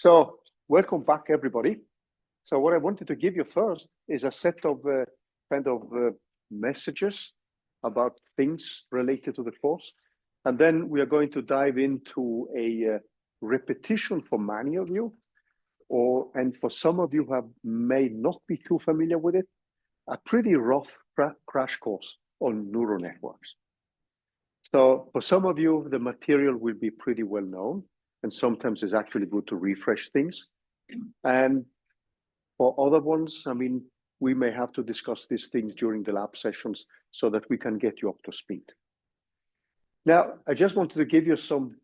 So welcome back, everybody. So what I wanted to give you first is a set of messages about things related to the course. And then we are going to dive into a repetition for many of you, and for some of you who may not be too familiar with it, a pretty rough crash course on neural networks. So for some of you, the material will be pretty well known, and sometimes it's actually good to refresh things. And for other ones, I mean, we may have to discuss these things during the lab sessions so that we can get you up to speed. Now, I just wanted to give you some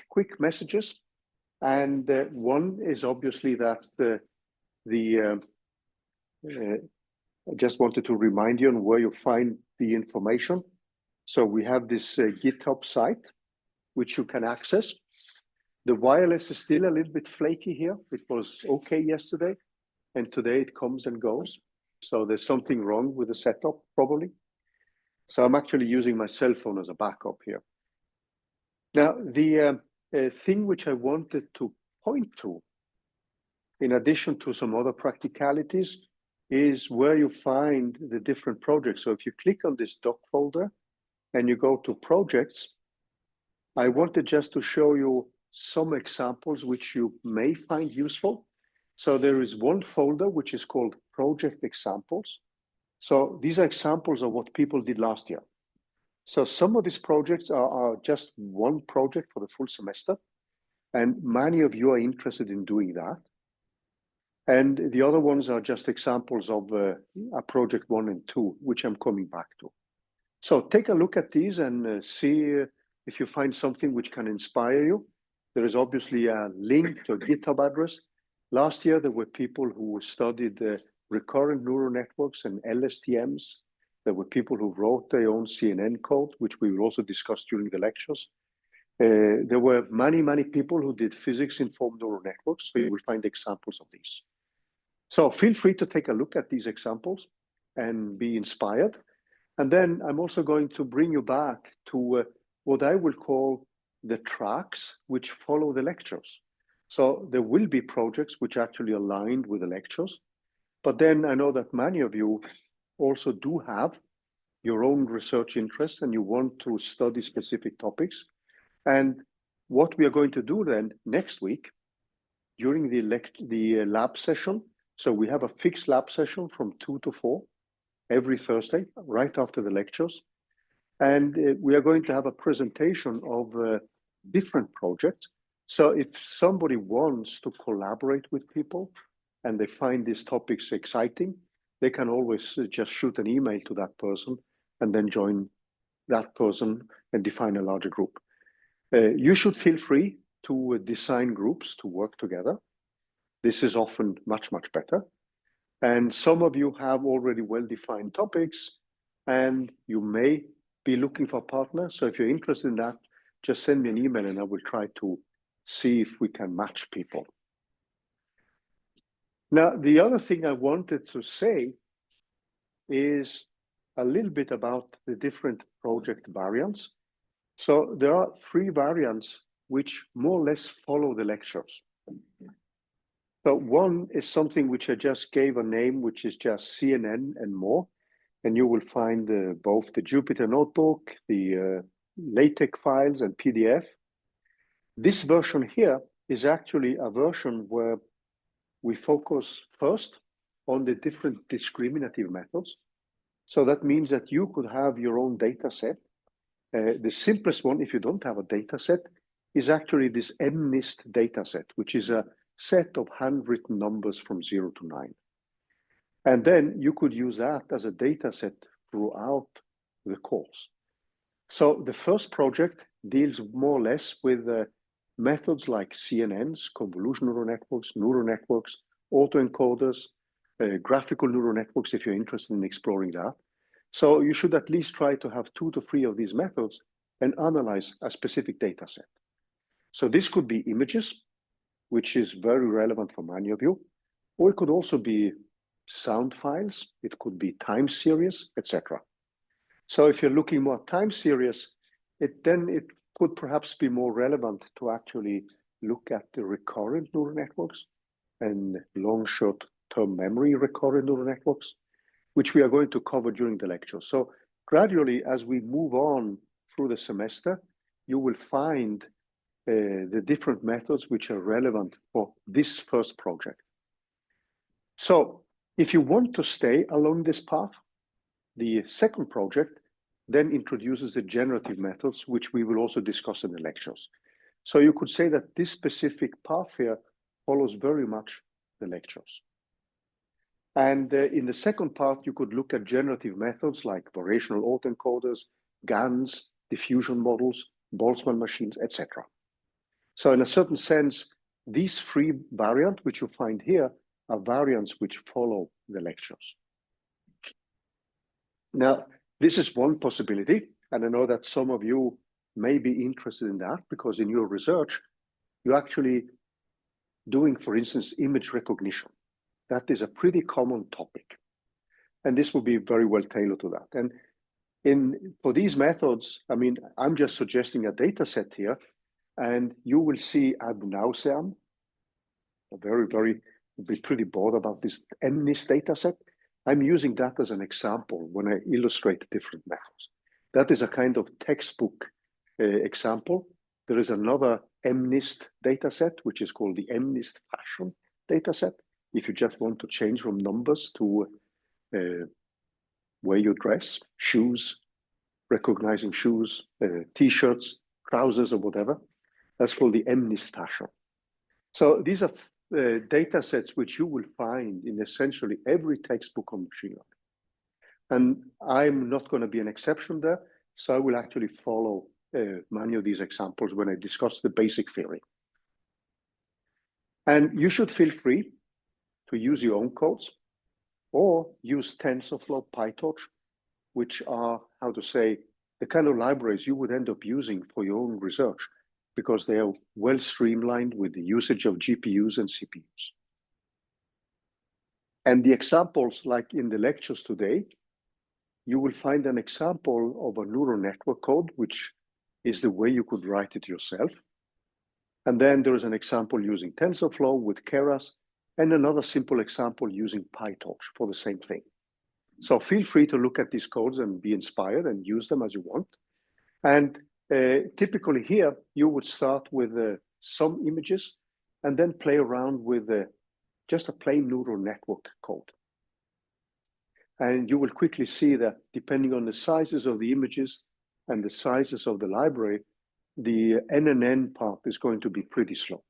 quick messages. And one is obviously that I just wanted to remind you on where you find the information. So we have this GitHub site, which you can access. The wireless is still a little bit flaky here. It was okay yesterday, and today it comes and goes. So there's something wrong with the setup, probably. So I'm actually using my cell phone as a backup here. Now, the thing which I wanted to point to, in addition to some other practicalities, is where you find the different projects. So if you click on this doc folder and you go to projects, I wanted just to show you some examples which you may find useful. So there is one folder which is called project examples. So these are examples of what people did last year. So some of these projects are just one project for the full semester, and many of you are interested in doing that. And the other ones are just examples of a project 1 and 2, which I'm coming back to. So take a look at these and see if you find something which can inspire you. There is obviously a link to a GitHub address. Last year, there were people who studied recurrent neural networks and LSTMs. There were people who wrote their own CNN code, which we will also discuss during the lectures. There were many people who did physics-informed neural networks, so you will find examples of these. So feel free to take a look at these examples and be inspired. And then I'm also going to bring you back to what I will call the tracks which follow the lectures. So there will be projects which actually aligned with the lectures, but then I know that many of you also do have your own research interests and you want to study specific topics. And what we are going to do then next week during the lab session, so we have a fixed lab session from 2 to 4 every Thursday, right after the lectures. And we are going to have a presentation of different projects. So if somebody wants to collaborate with people and they find these topics exciting, they can always just shoot an email to that person and then join that person and define a larger group. You should feel free to design groups to work together. This is often much better. And some of you have already well-defined topics and you may be looking for a partner. So if you're interested in that, just send me an email and I will try to see if we can match people. Now, the other thing I wanted to say is a little bit about the different project variants. So there are 3 variants which more or less follow the lectures. So one is something which I just gave a name, which is just CNN and more. And you will find both the Jupyter Notebook, the LaTeX files and PDF. This version here is actually a version where we focus first on the different discriminative methods. So that means that you could have your own data set. The simplest one, if you don't have a data set, is actually this MNIST data set, which is a set of handwritten numbers from 0 to 9. And then you could use that as a data set throughout the course. So the first project deals more or less with methods like CNNs, convolutional neural networks, autoencoders, graphical neural networks, if you're interested in exploring that. So you should at least try to have 2 to 3 of these methods and analyze a specific data set. So this could be images, which is very relevant for many of you, or it could also be sound files, it could be time series, etc. So if you're looking more time series, it could perhaps be more relevant to actually look at the recurrent neural networks and long short-term memory recurrent neural networks, which we are going to cover during the lecture. So gradually, as we move on through the semester, you will find the different methods which are relevant for this first project. So if you want to stay along this path, the second project then introduces the generative methods, which we will also discuss in the lectures. So you could say that this specific path here follows very much the lectures. And in the second part, you could look at generative methods like variational autoencoders, GANs, diffusion models, Boltzmann machines, etc. So in a certain sense, these three variants, which you find here, are variants which follow the lectures. Now, this is one possibility, and I know that some of you may be interested in that because in your research, you're actually doing, for instance, image recognition. That is a pretty common topic. And this will be very well tailored to that. And for these methods, I mean, I'm just suggesting a data set here, and you will see ad nauseam, be pretty bored about this MNIST data set. I'm using that as an example when I illustrate different methods. That is a kind of textbook example. There is another MNIST data set, which is called the MNIST fashion data set. If you just want to change from numbers to where you dress, shoes, recognizing shoes, t-shirts, trousers, or whatever, that's called the MNIST fashion. So these are data sets which you will find in essentially every textbook on machine learning. And I'm not going to be an exception there, so I will actually follow many of these examples when I discuss the basic theory. And you should feel free to use your own codes or use TensorFlow, PyTorch, which are, how to say, the kind of libraries you would end up using for your own research because they are well streamlined with the usage of GPUs and CPUs. And the examples, like in the lectures today, you will find an example of a neural network code, which is the way you could write it yourself. And then there is an example using TensorFlow with Keras, and another simple example using PyTorch for the same thing. So feel free to look at these codes and be inspired and use them as you want. And typically here, you would start with some images and then play around with just a plain neural network code. And you will quickly see that depending on the sizes of the images and the sizes of the library, the NNN part is going to be pretty slow.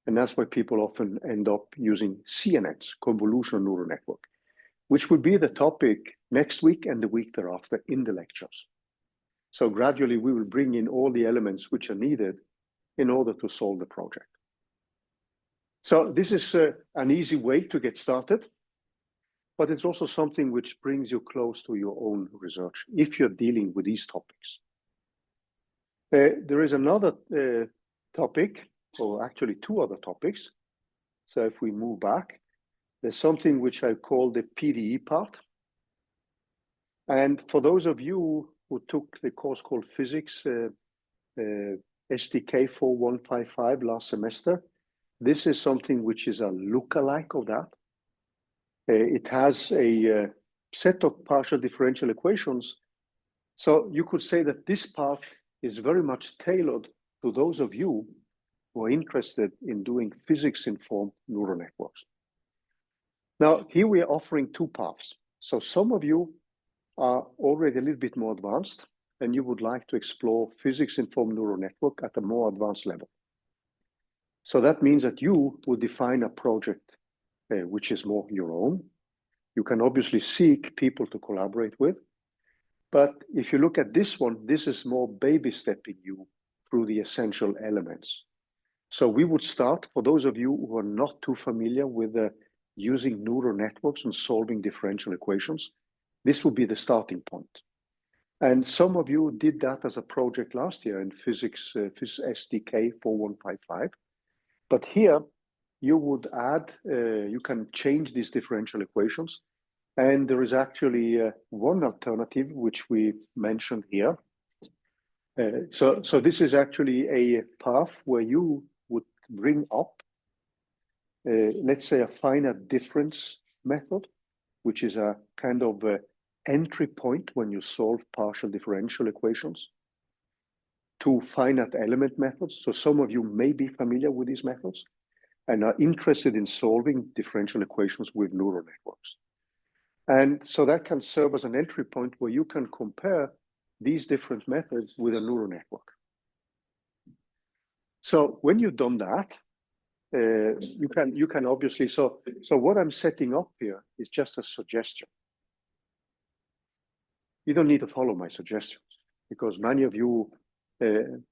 And that's why people often end up using CNNs, convolutional neural network, which will be the topic next week and the week thereafter in the lectures. So gradually we will bring in all the elements which are needed in order to solve the project. So this is an easy way to get started, but it's also something which brings you close to your own research if you're dealing with these topics. There is another topic, or actually two other topics. So if we move back, there's something which I call the PDE part. And for those of you who took the course called Physics SDK4155 last semester, this is something which is a lookalike of that. It has a set of partial differential equations. So you could say that this part is very much tailored to those of you who are interested in doing physics-informed neural networks. Now, here we are offering two paths. So some of you are already a little bit more advanced and you would like to explore physics-informed neural network at a more advanced level. So that means that you will define a project which is more your own. You can obviously seek people to collaborate with. But if you look at this one, this is more baby stepping you through the essential elements. So we would start, for those of you who are not too familiar with using neural networks and solving differential equations, this will be the starting point. And some of you did that as a project last year in Physics SDK 4155. But here you would add, you can change these differential equations. And there is actually one alternative, which we mentioned here. So this is actually a path where you would bring up, let's say, a finite difference method, which is a kind of entry point when you solve partial differential equations, to finite element methods. So some of you may be familiar with these methods and are interested in solving differential equations with neural networks. And so that can serve as an entry point where you can compare these different methods with a neural network. So when you've done that, you can obviously, so what I'm setting up here is just a suggestion. You don't need to follow my suggestions because many of you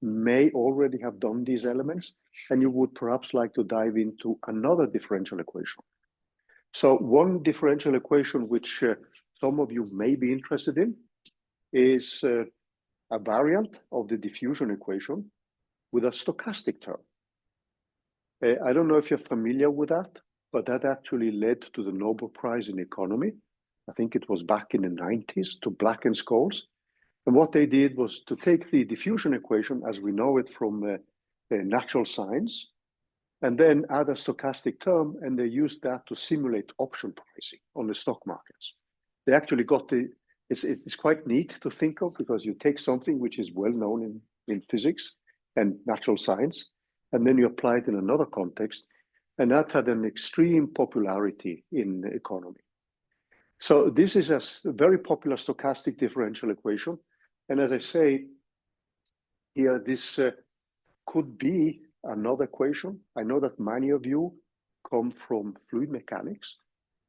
may already have done these elements and you would perhaps like to dive into another differential equation. So one differential equation which some of you may be interested in is a variant of the diffusion equation with a stochastic term. I don't know if you're familiar with that, but that actually led to the Nobel Prize in Economy. I think it was back in the 90s, to Black and Scholes. And what they did was to take the diffusion equation as we know it from natural science, and then add a stochastic term, and they used that to simulate option pricing on the stock markets. They actually got it's quite neat to think of, because you take something which is well known in physics and natural science, and then you apply it in another context, and that had an extreme popularity in the economy. So this is a very popular stochastic differential equation. And as I say, here, this could be another equation. I know that many of you come from fluid mechanics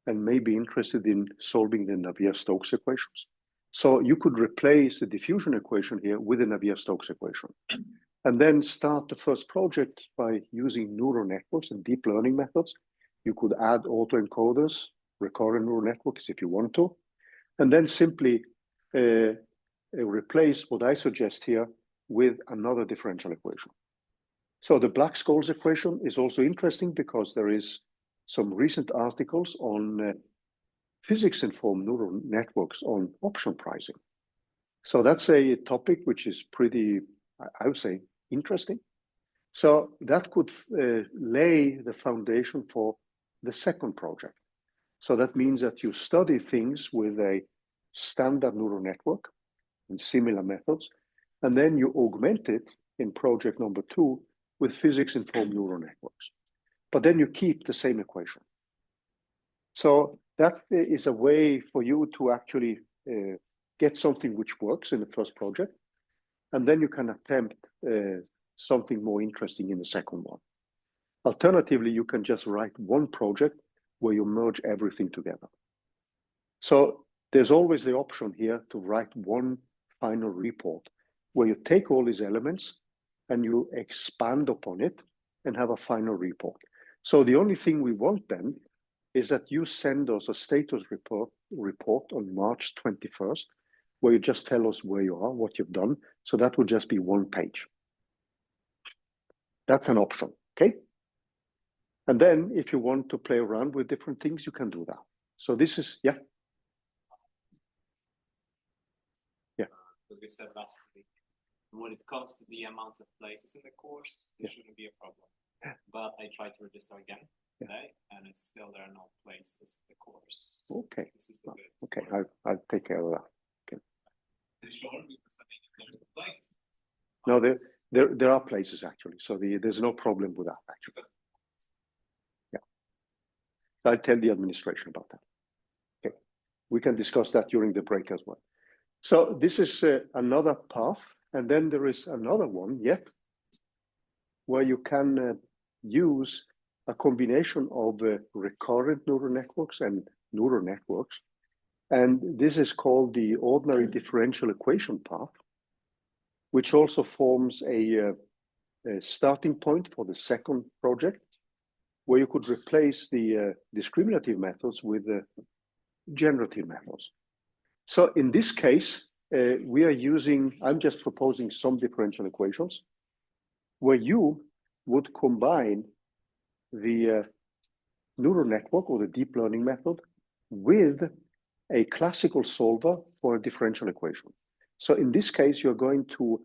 and may be interested in solving the Navier-Stokes equations. So you could replace the diffusion equation here with the Navier-Stokes equation, and then start the first project by using neural networks and deep learning methods. You could add autoencoders, recurrent neural networks if you want to, and then simply replace what I suggest here with another differential equation. So the Black-Scholes equation is also interesting because there is some recent articles on physics-informed neural networks on option pricing. So that's a topic which is pretty, I would say, interesting. So that could lay the foundation for the second project. So that means that you study things with a standard neural network and similar methods, and then you augment it in project number 2 with physics-informed neural networks. But then you keep the same equation. So that is a way for you to actually get something which works in the first project, and then you can attempt something more interesting in the second one. Alternatively, you can just write one project where you merge everything together. So there's always the option here to write one final report where you take all these elements and you expand upon it and have a final report. So the only thing we want then is that you send us a status report on March 21st, where you just tell us where you are, what you've done. So that would just be one page. That's an option, okay? And then if you want to play around with different things, you can do that. So this is, yeah. Yeah. What we said last week, when it comes to the amount of places in the course, there shouldn't be a problem. But I tried to register again today, and it's still there are no places in the course. So okay. This is the good. Okay, I'll take care of that. Okay. Sure, because I mean, there's places. No, there are places actually. So there's no problem with that actually. Yeah. I'll tell the administration about that. Okay. We can discuss that during the break as well. So this is another path. And then there is another one yet where you can use a combination of recurrent neural networks and neural networks. And this is called the ordinary differential equation path, which also forms a starting point for the second project, where you could replace the discriminative methods with the generative methods. So in this case, we are using, I'm just proposing some differential equations where you would combine the neural network or the deep learning method with a classical solver for a differential equation. So in this case, you're going to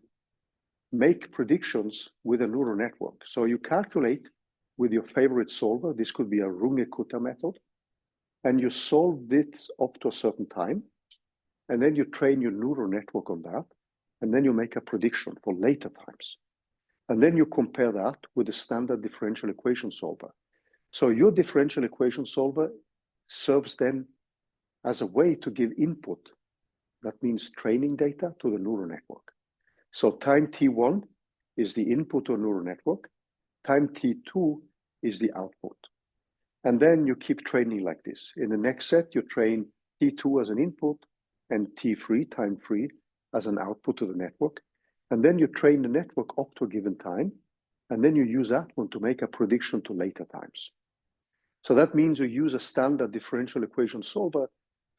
make predictions with a neural network. So you calculate with your favorite solver. This could be a Runge-Kutta method. And you solve this up to a certain time. And then you train your neural network on that. And then you make a prediction for later times. And then you compare that with the standard differential equation solver. So your differential equation solver serves then as a way to give input. That means training data to the neural network. So time t1 is the input to a neural network. Time t2 is the output. And then you keep training like this. In the next set, you train t2 as an input and t3, time 3, as an output to the network. And then you train the network up to a given time. And then you use that one to make a prediction to later times. So that means you use a standard differential equation solver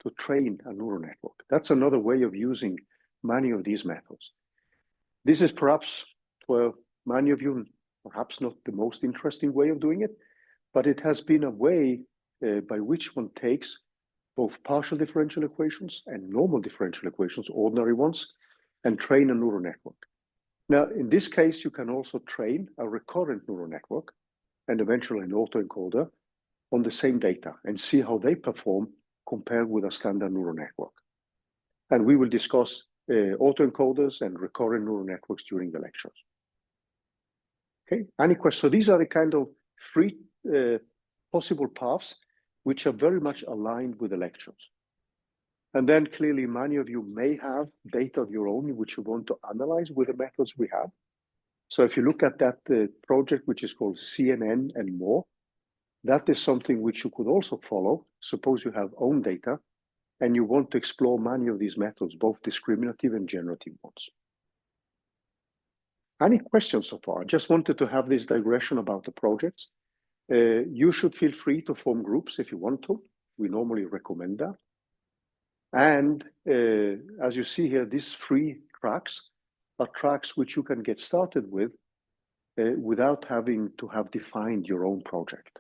to train a neural network. That's another way of using many of these methods. This is perhaps, for many of you, perhaps not the most interesting way of doing it, but it has been a way by which one takes both partial differential equations and normal differential equations, ordinary ones, and train a neural network. Now, in this case, you can also train a recurrent neural network and eventually an autoencoder on the same data and see how they perform compared with a standard neural network. And we will discuss autoencoders and recurrent neural networks during the lectures. Okay, any questions? So these are the kind of three possible paths which are very much aligned with the lectures. And then clearly many of you may have data of your own which you want to analyze with the methods we have. So if you look at that project which is called CNN and more, that is something which you could also follow. Suppose you have own data and you want to explore many of these methods, both discriminative and generative ones. Any questions so far? I just wanted to have this digression about the projects. You should feel free to form groups if you want to. We normally recommend that. And as you see here, these 3 tracks are tracks which you can get started with without having to have defined your own project.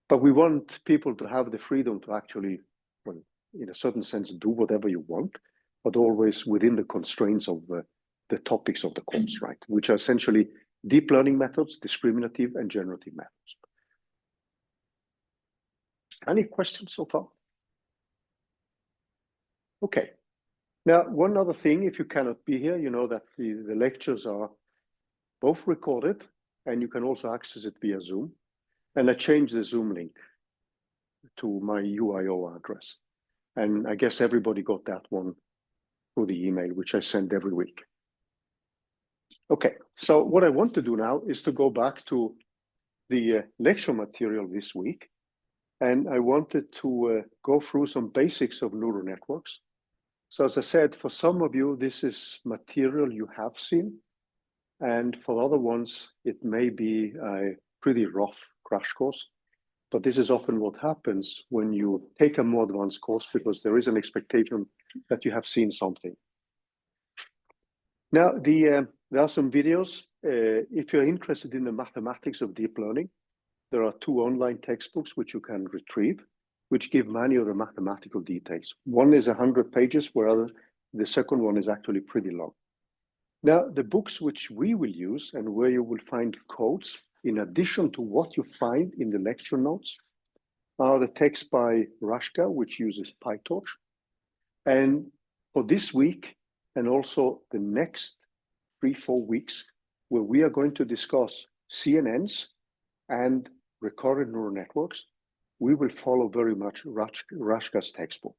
But we want people to have the freedom to actually, well, in a certain sense, do whatever you want, but always within the constraints of the topics of the course, right? Which are essentially deep learning methods, discriminative and generative methods. Any questions so far? Okay. Now, one other thing, if you cannot be here, you know that the lectures are both recorded and you can also access it via Zoom. And I changed the Zoom link to my UIO address. And I guess everybody got that one through the email, which I send every week. Okay, so what I want to do now is to go back to the lecture material this week. And I wanted to go through some basics of neural networks. So as I said, for some of you, this is material you have seen. And for other ones, it may be a pretty rough crash course. But this is often what happens when you take a more advanced course, because there is an expectation that you have seen something. Now, there are some videos. If you're interested in the mathematics of deep learning, there are 2 online textbooks which you can retrieve, which give many of the mathematical details. One is 100 pages, whereas the second one is actually pretty long. Now, the books which we will use and where you will find codes, in addition to what you find in the lecture notes, are the text by Rashka, which uses PyTorch. And for this week, and also the next 3-4 weeks, where we are going to discuss CNNs and recurrent neural networks, we will follow very much Rashka's textbook.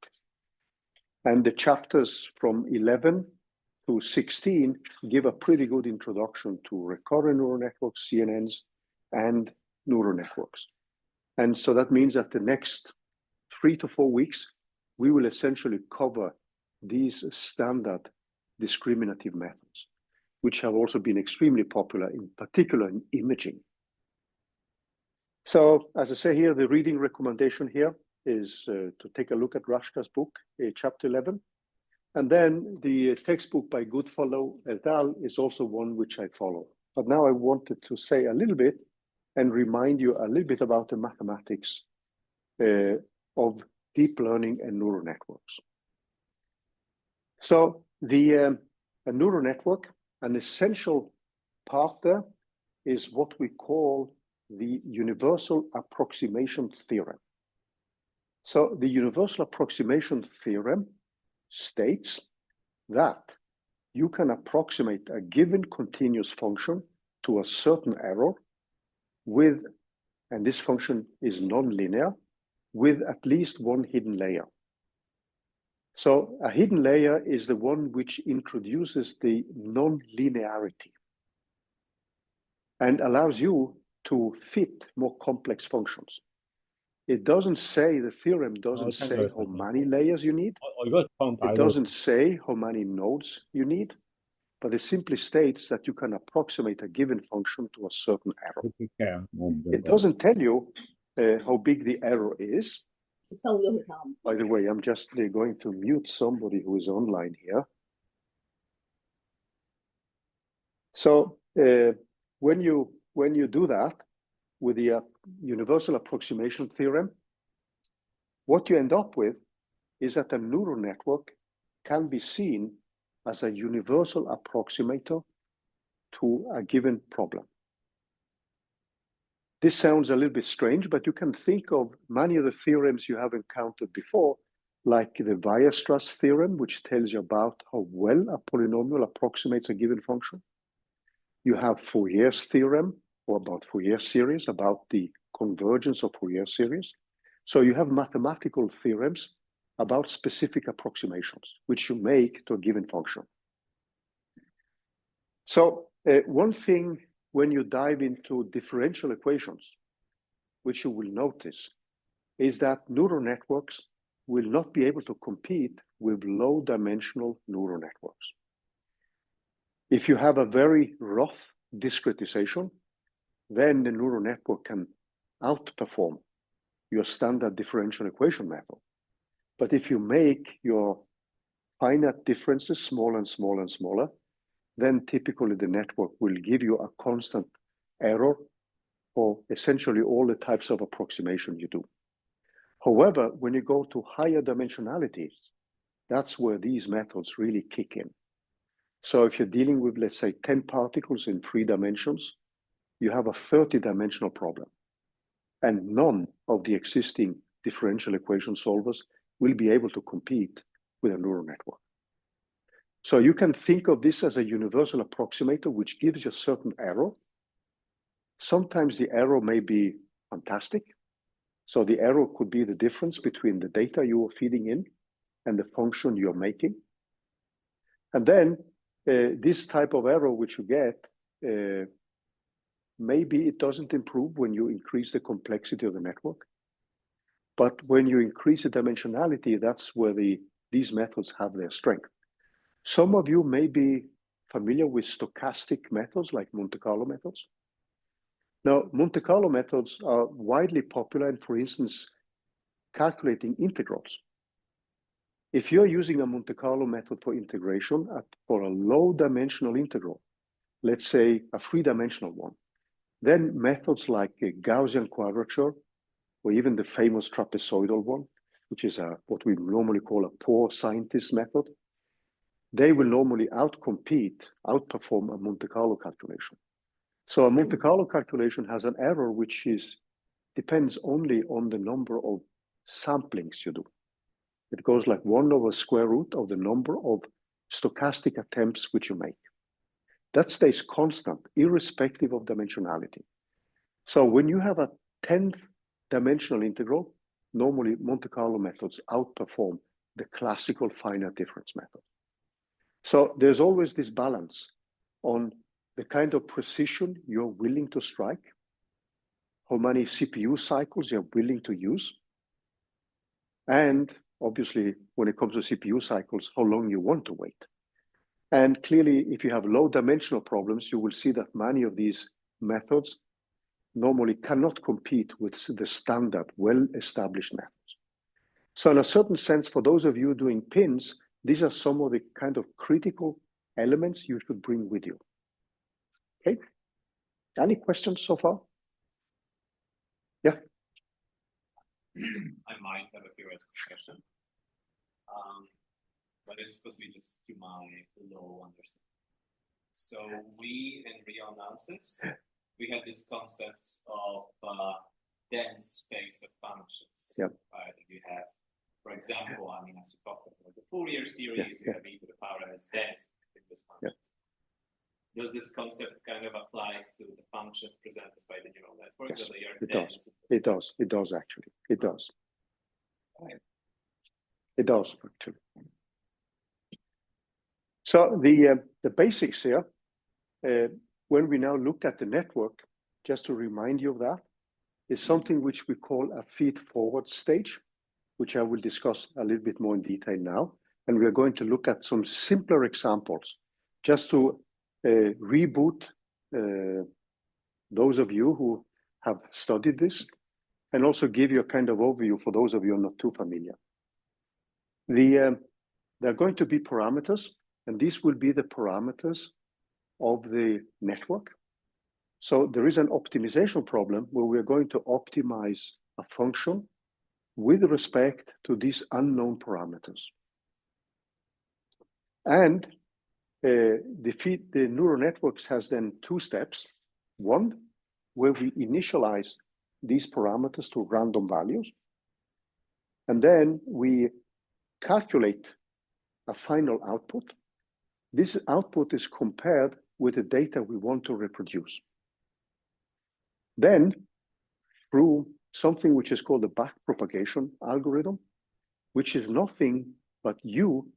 And the chapters from 11 to 16 give a pretty good introduction to recurrent neural networks, CNNs, and neural networks. And so that means that the next 3 to 4 weeks, we will essentially cover these standard discriminative methods, which have also been extremely popular, in particular in imaging. So as I say here, the reading recommendation here is to take a look at Rashka's book, chapter 11. And then the textbook by Goodfellow et al. Is also one which I follow. But now I wanted to say a little bit and remind you a little bit about the mathematics of deep learning and neural networks. So a neural network, an essential part there is what we call the universal approximation theorem. So the universal approximation theorem states that you can approximate a given continuous function to a certain error with, and this function is non-linear, with at least one hidden layer. So a hidden layer is the one which introduces the non-linearity and allows you to fit more complex functions. It doesn't say, the theorem doesn't say how many layers you need. It doesn't say how many nodes you need, but it simply states that you can approximate a given function to a certain error. It doesn't tell you how big the error is. By the way, I'm just going to mute somebody who is online here. So when you do that with the universal approximation theorem, what you end up with is that a neural network can be seen as a universal approximator to a given problem. This sounds a little bit strange, but you can think of many of the theorems you have encountered before, like the Weierstrass theorem, which tells you about how well a polynomial approximates a given function. You have Fourier's theorem, or about Fourier series, about the convergence of Fourier series. So you have mathematical theorems about specific approximations, which you make to a given function. So one thing when you dive into differential equations, which you will notice, is that neural networks will not be able to compete with low-dimensional neural networks. If you have a very rough discretization, then the neural network can outperform your standard differential equation method. But if you make your finite differences smaller and smaller and smaller, then typically the network will give you a constant error for essentially all the types of approximation you do. However, when you go to higher dimensionalities, that's where these methods really kick in. So if you're dealing with, let's say, 10 particles in 3 dimensions, you have a 30-dimensional problem. And none of the existing differential equation solvers will be able to compete with a neural network. So you can think of this as a universal approximator, which gives you a certain error. Sometimes the error may be fantastic. So the error could be the difference between the data you are feeding in and the function you're making. And then this type of error which you get, maybe it doesn't improve when you increase the complexity of the network. But when you increase the dimensionality, that's where these methods have their strength. Some of you may be familiar with stochastic methods like Monte Carlo methods. Now, Monte Carlo methods are widely popular in, for instance, calculating integrals. If you're using a Monte Carlo method for integration for a low-dimensional integral, let's say a 3-dimensional one, then methods like Gaussian quadrature, or even the famous trapezoidal one, which is what we normally call a poor scientist method, they will normally outperform a Monte Carlo calculation. So a Monte Carlo calculation has an error which depends only on the number of samplings you do. It goes like 1 over square root of the number of stochastic attempts which you make. That stays constant, irrespective of dimensionality. So when you have a 10th dimensional integral, normally Monte Carlo methods outperform the classical finite difference method. So there's always this balance on the kind of precision you're willing to strike, how many CPU cycles you're willing to use, and obviously, when it comes to CPU cycles, how long you want to wait. And clearly, if you have low dimensional problems, you will see that many of these methods normally cannot compete with the standard well-established methods. So in a certain sense, for those of you doing pins, these are some of the kind of critical elements you should bring with you. Okay? Any questions so far? Yeah. I might have a theoretical question. but this could be just to my low understanding. So we, in real analysis, we had this concept of dense space of functions. Yep. Right? You have, for example, I mean, as we talked about the Fourier series, you have e to the power as dense in this functions. Does this concept kind of applies to the functions presented by the neural network? Yes, that they are it dense? does. It does. It does actually. It does. It does actually. So the basics here, when we now look at the network, just to remind you of that, is something which we call a feed-forward stage, which I will discuss a little bit more in detail now. And we are going to look at some simpler examples, just to reboot those of you who have studied this, and also give you a kind of overview for those of you who are not too familiar. There are going to be parameters, and these will be the parameters of the network. So there is an optimization problem where we're going to optimize a function with respect to these unknown parameters. And the neural networks has then two steps. One, where we initialize these parameters to random values. And then we calculate a final output. This output is compared with the data we want to reproduce. Then, through something which is called the backpropagation algorithm, which is nothing but you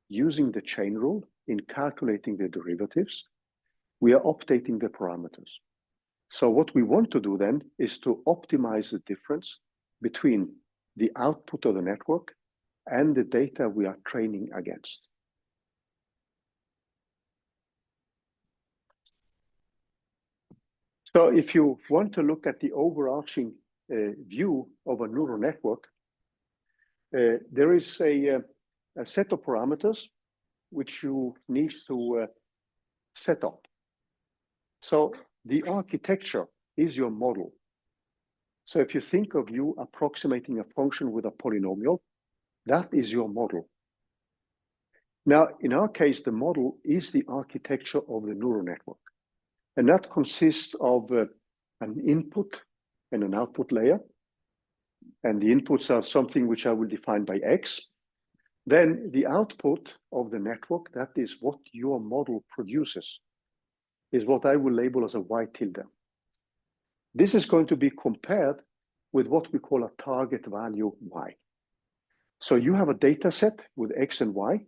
using the chain rule in calculating the derivatives, we are updating the parameters. So what we want to do then is to optimize the difference between the output of the network and the data we are training against. So if you want to look at the overarching view of a neural network, there is a set of parameters which you need to set up. So the architecture is your model. So if you think of you approximating a function with a polynomial, that is your model. Now, in our case, the model is the architecture of the neural network. And that consists of an input and an output layer. And the inputs are something which I will define by X. Then the output of the network, that is what your model produces, is what I will label as a Y tilde. This is going to be compared with what we call a target value Y. So you have a data set with X and Y,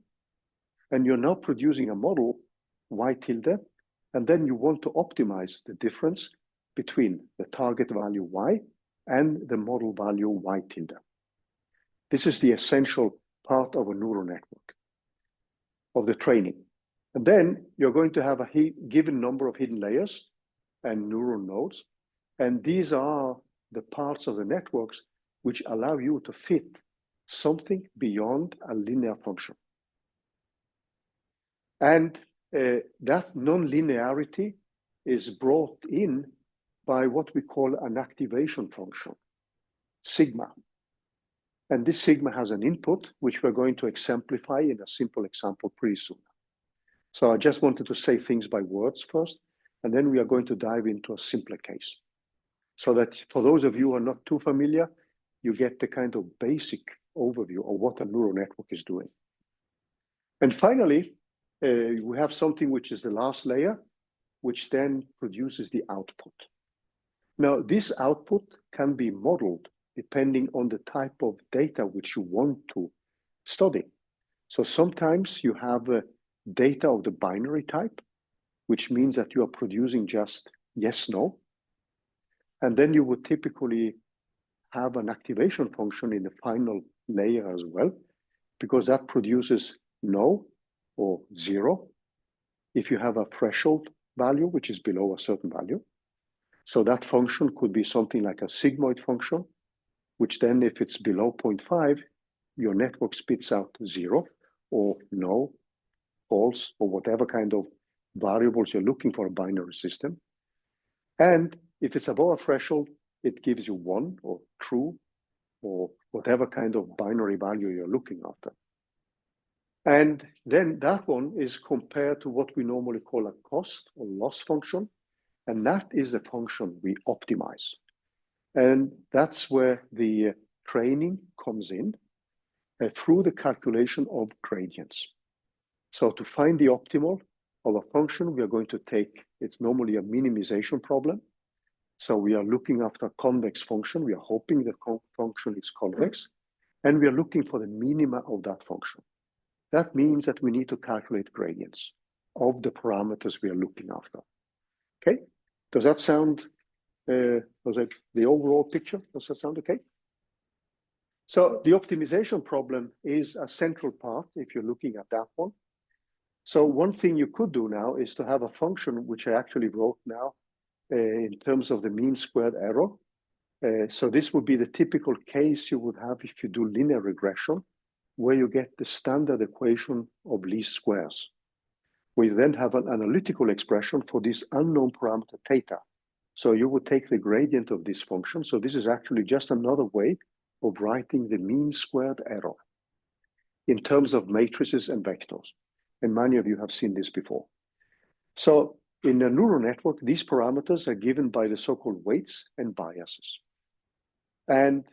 and you're now producing a model Y tilde, and then you want to optimize the difference between the target value Y and the model value Y tilde. This is the essential part of a neural network, of the training. And then you're going to have a given number of hidden layers and neural nodes. And these are the parts of the networks which allow you to fit something beyond a linear function. And that non-linearity is brought in by what we call an activation function, sigma. And this sigma has an input, which we're going to exemplify in a simple example pretty soon. So I just wanted to say things by words first, and then we are going to dive into a simpler case. So that for those of you who are not too familiar, you get the kind of basic overview of what a neural network is doing. And finally, we have something which is the last layer, which then produces the output. Now, this output can be modeled depending on the type of data which you want to study. So sometimes you have data of the binary type, which means that you are producing just yes, no. And then you would typically have an activation function in the final layer as well, because that produces no or zero if you have a threshold value, which is below a certain value. So that function could be something like a sigmoid function, which then if it's below 0.5, your network spits out 0 or no, false, or whatever kind of variables you're looking for a binary system. And if it's above a threshold, it gives you 1 or true or whatever kind of binary value you're looking after. And then that one is compared to what we normally call a cost or loss function. And that is the function we optimize. And that's where the training comes in through the calculation of gradients. So to find the optimal of a function, we are going to take, it's normally a minimization problem. So we are looking after a convex function. We are hoping the function is convex, and we are looking for the minima of that function. That means that we need to calculate gradients of the parameters we are looking after. Okay, does that sound, was it the overall picture? Does that sound okay? So the optimization problem is a central part if you're looking at that one. So one thing you could do now is to have a function which I actually wrote now in terms of the mean squared error. So this would be the typical case you would have if you do linear regression, where you get the standard equation of least squares. We then have an analytical expression for this unknown parameter theta. So you would take the gradient of this function. So this is actually just another way of writing the mean squared error in terms of matrices and vectors. And many of you have seen this before. So in a neural network, these parameters are given by the so-called weights and biases. And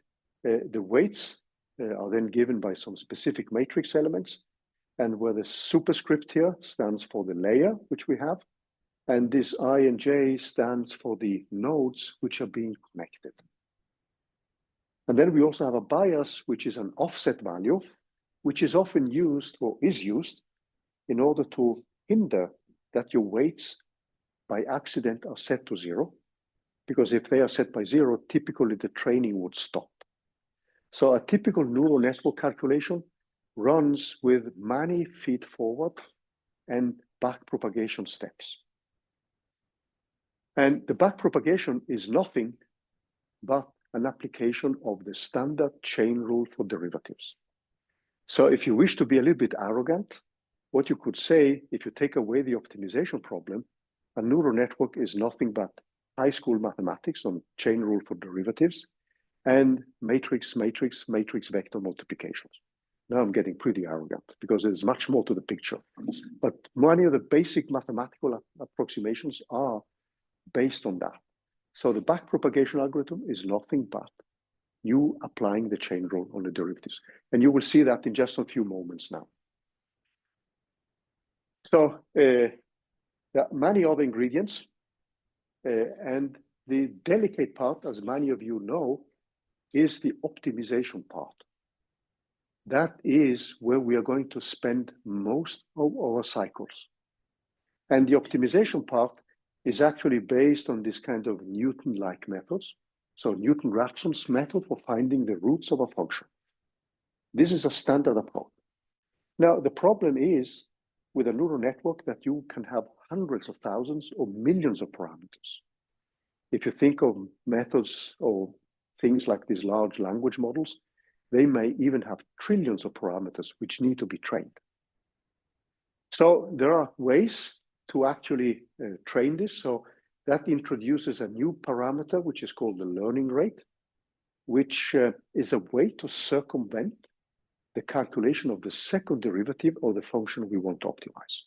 the weights are then given by some specific matrix elements, and where the superscript here stands for the layer, which we have, and this I and J stands for the nodes which are being connected. And then we also have a bias, which is an offset value, which is often used or is used in order to hinder that your weights by accident are set to 0. Because if they are set by 0, typically the training would stop. So a typical neural network calculation runs with many feed forward and back propagation steps. And the back propagation is nothing but an application of the standard chain rule for derivatives. So if you wish to be a little bit arrogant, what you could say, if you take away the optimization problem, a neural network is nothing but high school mathematics on chain rule for derivatives and matrix vector multiplications. Now I'm getting pretty arrogant because there's much more to the picture. But many of the basic mathematical approximations are based on that. So the backpropagation algorithm is nothing but you applying the chain rule on the derivatives. And you will see that in just a few moments now. So there are many other ingredients. And the delicate part, as many of you know, is the optimization part. That is where we are going to spend most of our cycles. And the optimization part is actually based on this kind of Newton-like methods. So Newton-Raphson's method for finding the roots of a function. This is a standard approach. Now, the problem is with a neural network that you can have hundreds of thousands or millions of parameters. If you think of methods or things like these large language models, they may even have trillions of parameters which need to be trained. So there are ways to actually train this. So that introduces a new parameter, which is called the learning rate, which is a way to circumvent the calculation of the second derivative of the function we want to optimize.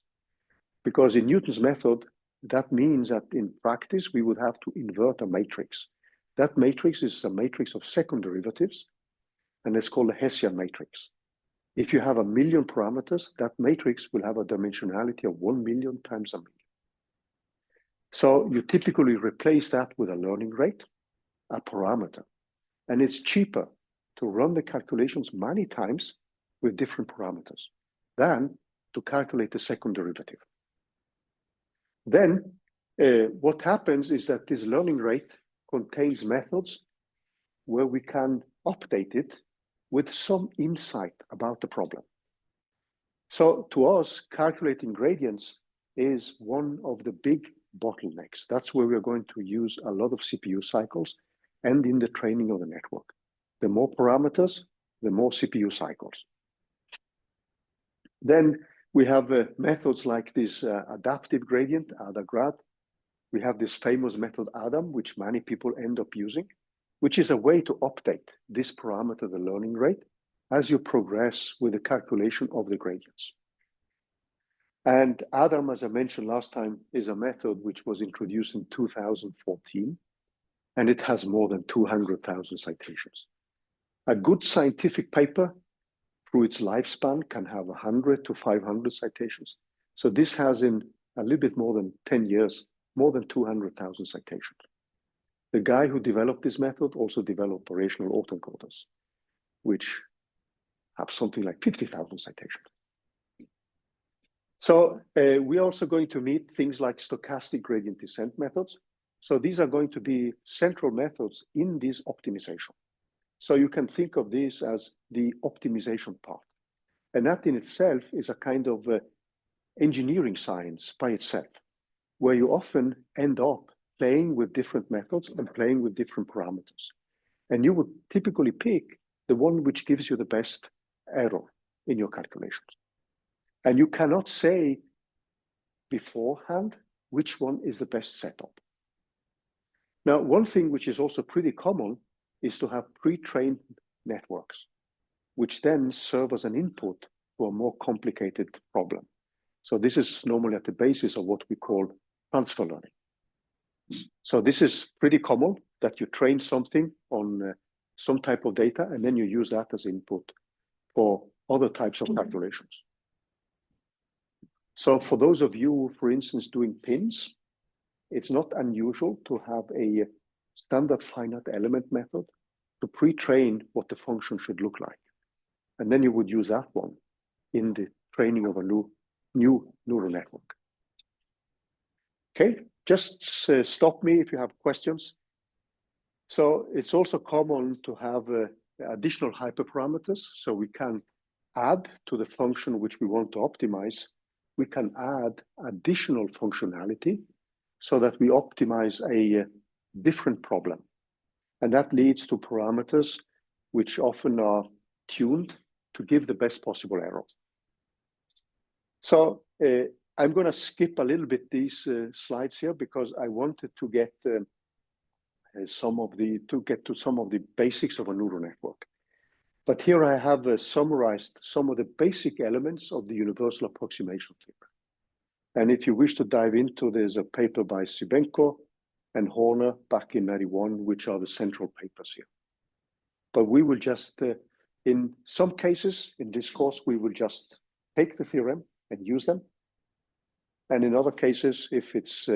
Because in Newton's method, that means that in practice, we would have to invert a matrix. That matrix is a matrix of second derivatives, and it's called a Hessian matrix. If you have 1 million parameters, that matrix will have a dimensionality of 1 million times 1 million. So you typically replace that with a learning rate, a parameter. And it's cheaper to run the calculations many times with different parameters than to calculate the second derivative. Then what happens is that this learning rate contains methods where we can update it with some insight about the problem. So to us, calculating gradients is one of the big bottlenecks. That's where we're going to use a lot of CPU cycles and in the training of the network. The more parameters, the more CPU cycles. Then we have methods like this adaptive gradient, ADA-grad. We have this famous method ADAM, which many people end up using, which is a way to update this parameter, the learning rate, as you progress with the calculation of the gradients. And ADAM, as I mentioned last time, is a method which was introduced in 2014, and it has more than 200,000 citations. A good scientific paper, through its lifespan, can have 100 to 500 citations. So this has, in a little bit more than 10 years, more than 200,000 citations. The guy who developed this method also developed operational autoencoders, which have something like 50,000 citations. So we're also going to meet things like stochastic gradient descent methods. So these are going to be central methods in this optimization. So you can think of this as the optimization part. And that in itself is a kind of engineering science by itself, where you often end up playing with different methods and playing with different parameters. And you would typically pick the one which gives you the best error in your calculations. And you cannot say beforehand which one is the best setup. Now, one thing which is also pretty common is to have pre-trained networks, which then serve as an input to a more complicated problem. So this is normally at the basis of what we call transfer learning. So this is pretty common, that you train something on some type of data, and then you use that as input for other types of calculations. So for those of you, for instance, doing pins, it's not unusual to have a standard finite element method to pre-train what the function should look like. And then you would use that one in the training of a new neural network. Okay, just stop me if you have questions. So it's also common to have additional hyperparameters. So we can add to the function which we want to optimize, we can add additional functionality so that we optimize a different problem. And that leads to parameters which often are tuned to give the best possible error. So I'm going to skip a little bit these slides here because I wanted to get to some of the basics of a neural network. But here I have summarized some of the basic elements of the universal approximation theorem. And if you wish to dive into, there's a paper by Sybenko and Horner back in '91, which are the central papers here. But we will just, in some cases in this course, we will just take the theorem and use them. And in other cases, if it's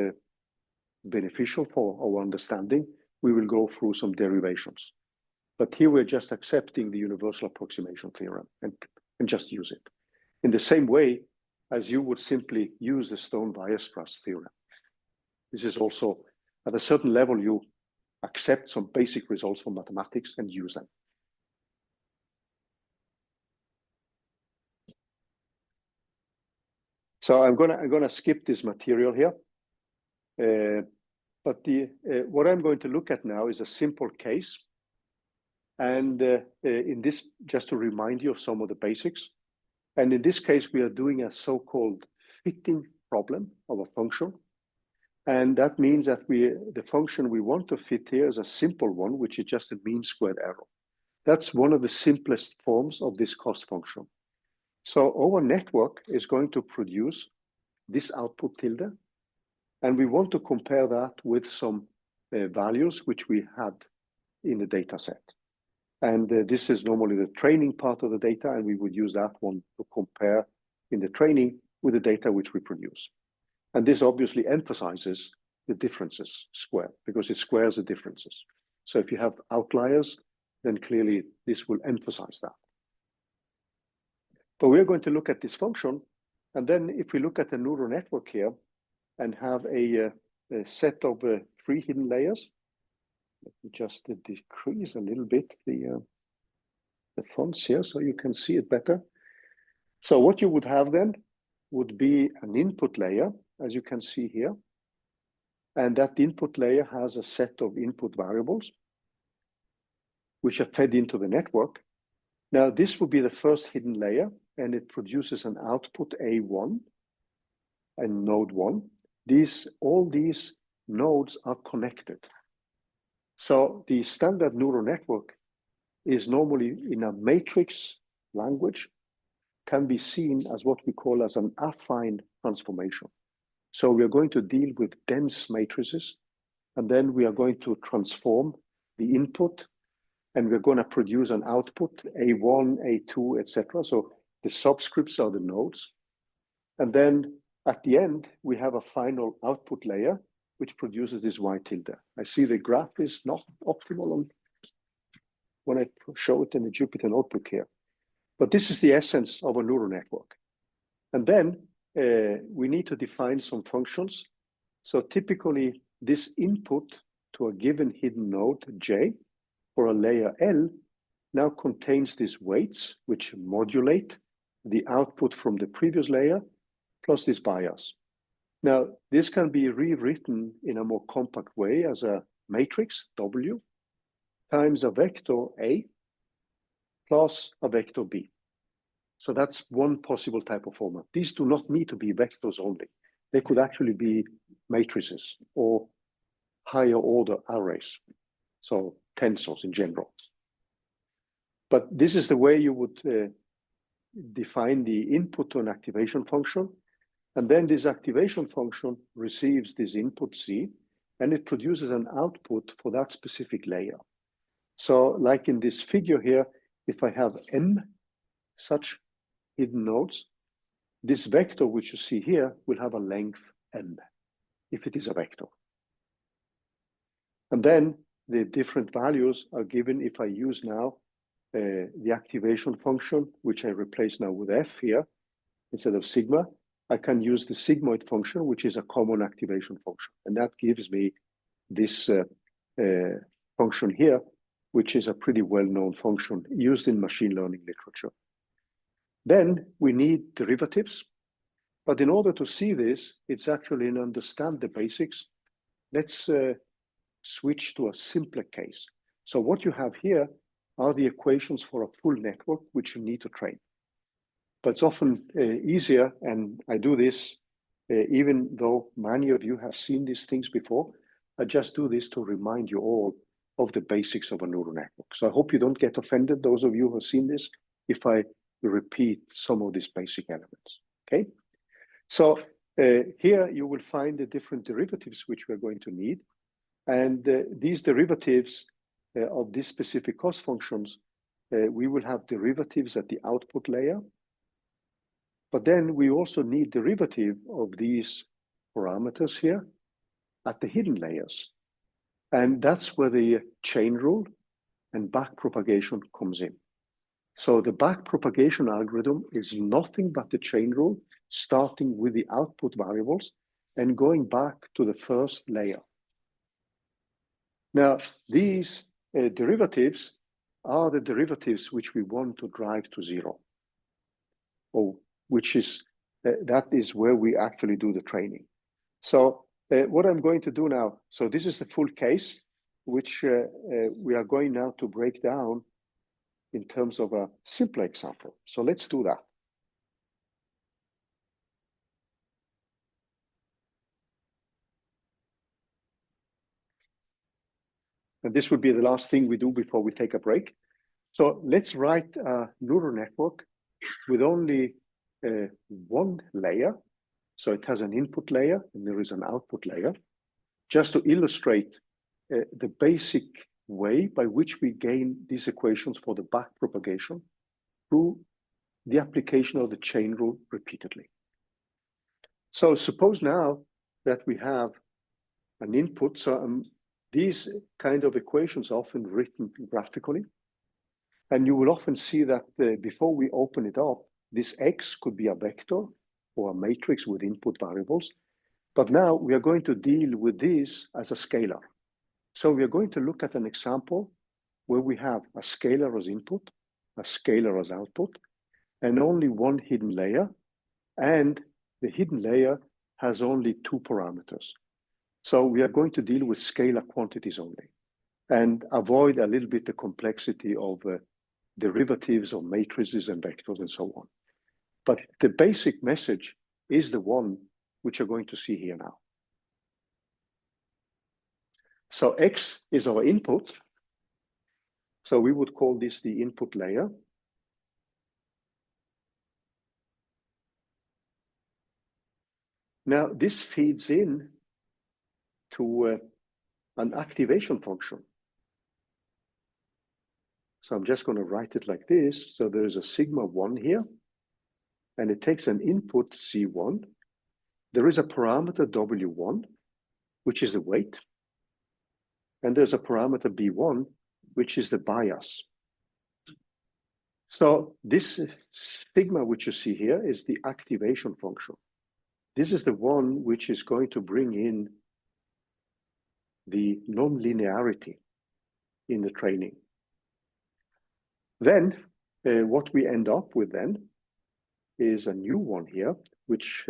beneficial for our understanding, we will go through some derivations. But here we're just accepting the universal approximation theorem and just use it. In the same way as you would simply use the Stone-Weierstrass theorem. This is also, at a certain level, you accept some basic results from mathematics and use them. So I'm gonna skip this material here. But what I'm going to look at now is a simple case. And in this, just to remind you of some of the basics. And in this case, we are doing a so-called fitting problem of a function. And that means that the function we want to fit here is a simple one, which is just a mean squared error. That's one of the simplest forms of this cost function. So our network is going to produce this output tilde. And we want to compare that with some values which we had in the data set. And this is normally the training part of the data, and we would use that one to compare in the training with the data which we produce. And this obviously emphasizes the differences squared, because it squares the differences. So if you have outliers, then clearly this will emphasize that. But we're going to look at this function, and then if we look at the neural network here and have a set of 3 hidden layers, let me just decrease a little bit the fonts here so you can see it better. So what you would have then would be an input layer, as you can see here. And that input layer has a set of input variables, which are fed into the network. Now, this would be the first hidden layer, and it produces an output A1 and node 1. All these nodes are connected. So the standard neural network is normally in a matrix language can be seen as what we call as an affine transformation. So we are going to deal with dense matrices, and then we are going to transform the input, and we're going to produce an output, A1, A2, etc. So the subscripts are the nodes. And then at the end, we have a final output layer, which produces this Y tilde. I see the graph is not optimal when I show it in the Jupyter notebook here. But this is the essence of a neural network. And then we need to define some functions. So typically, this input to a given hidden node, J, for a layer L, now contains these weights, which modulate the output from the previous layer, plus this bias. Now, this can be rewritten in a more compact way as a matrix, W, times a vector A, plus a vector B. So that's one possible type of format. These do not need to be vectors only. They could actually be matrices or higher order arrays, so tensors in general. But this is the way you would define the input to an activation function. And then this activation function receives this input C, and it produces an output for that specific layer. So like in this figure here, if I have M such hidden nodes, this vector which you see here will have a length M, if it is a vector. And then the different values are given if I use now the activation function, which I replace now with F here, instead of sigma. I can use the sigmoid function, which is a common activation function. And that gives me this function here, which is a pretty well-known function used in machine learning literature. Then we need derivatives. But in order to see this, it's actually and understand the basics. Let's switch to a simpler case. So what you have here are the equations for a full network, which you need to train. But it's often easier, and I do this even though many of you have seen these things before. I just do this to remind you all of the basics of a neural network. So I hope you don't get offended, those of you who have seen this, if I repeat some of these basic elements, okay? So here you will find the different derivatives which we're going to need. And these derivatives of these specific cost functions, we will have derivatives at the output layer. But then we also need derivative of these parameters here at the hidden layers. And that's where the chain rule and backpropagation comes in. So the backpropagation algorithm is nothing but the chain rule, starting with the output variables and going back to the first layer. Now, these derivatives are the derivatives which we want to drive to zero, or which is, that is where we actually do the training. So what I'm going to do now, so this is the full case, which we are going now to break down in terms of a simpler example. So let's do that. And this will be the last thing we do before we take a break. So let's write a neural network with only one layer. So it has an input layer and there is an output layer, just to illustrate the basic way by which we gain these equations for the backpropagation through the application of the chain rule repeatedly. So suppose now that we have an input. So these kind of equations are often written graphically. And you will often see that before we open it up, this X could be a vector or a matrix with input variables. But now we are going to deal with this as a scalar. So we are going to look at an example where we have a scalar as input, a scalar as output, and only one hidden layer. And the hidden layer has only two parameters. So we are going to deal with scalar quantities only and avoid a little bit the complexity of derivatives of matrices and vectors and so on. But the basic message is the one which you're going to see here now. So X is our input. So we would call this the input layer. Now, this feeds in to an activation function. So I'm just going to write it like this. So there is a sigma 1 here, and it takes an input C1. There is a parameter W1, which is the weight. And there's a parameter B1, which is the bias. So this sigma, which you see here, is the activation function. This is the one which is going to bring in the non-linearity in the training. Then what we end up with then is a new one here, which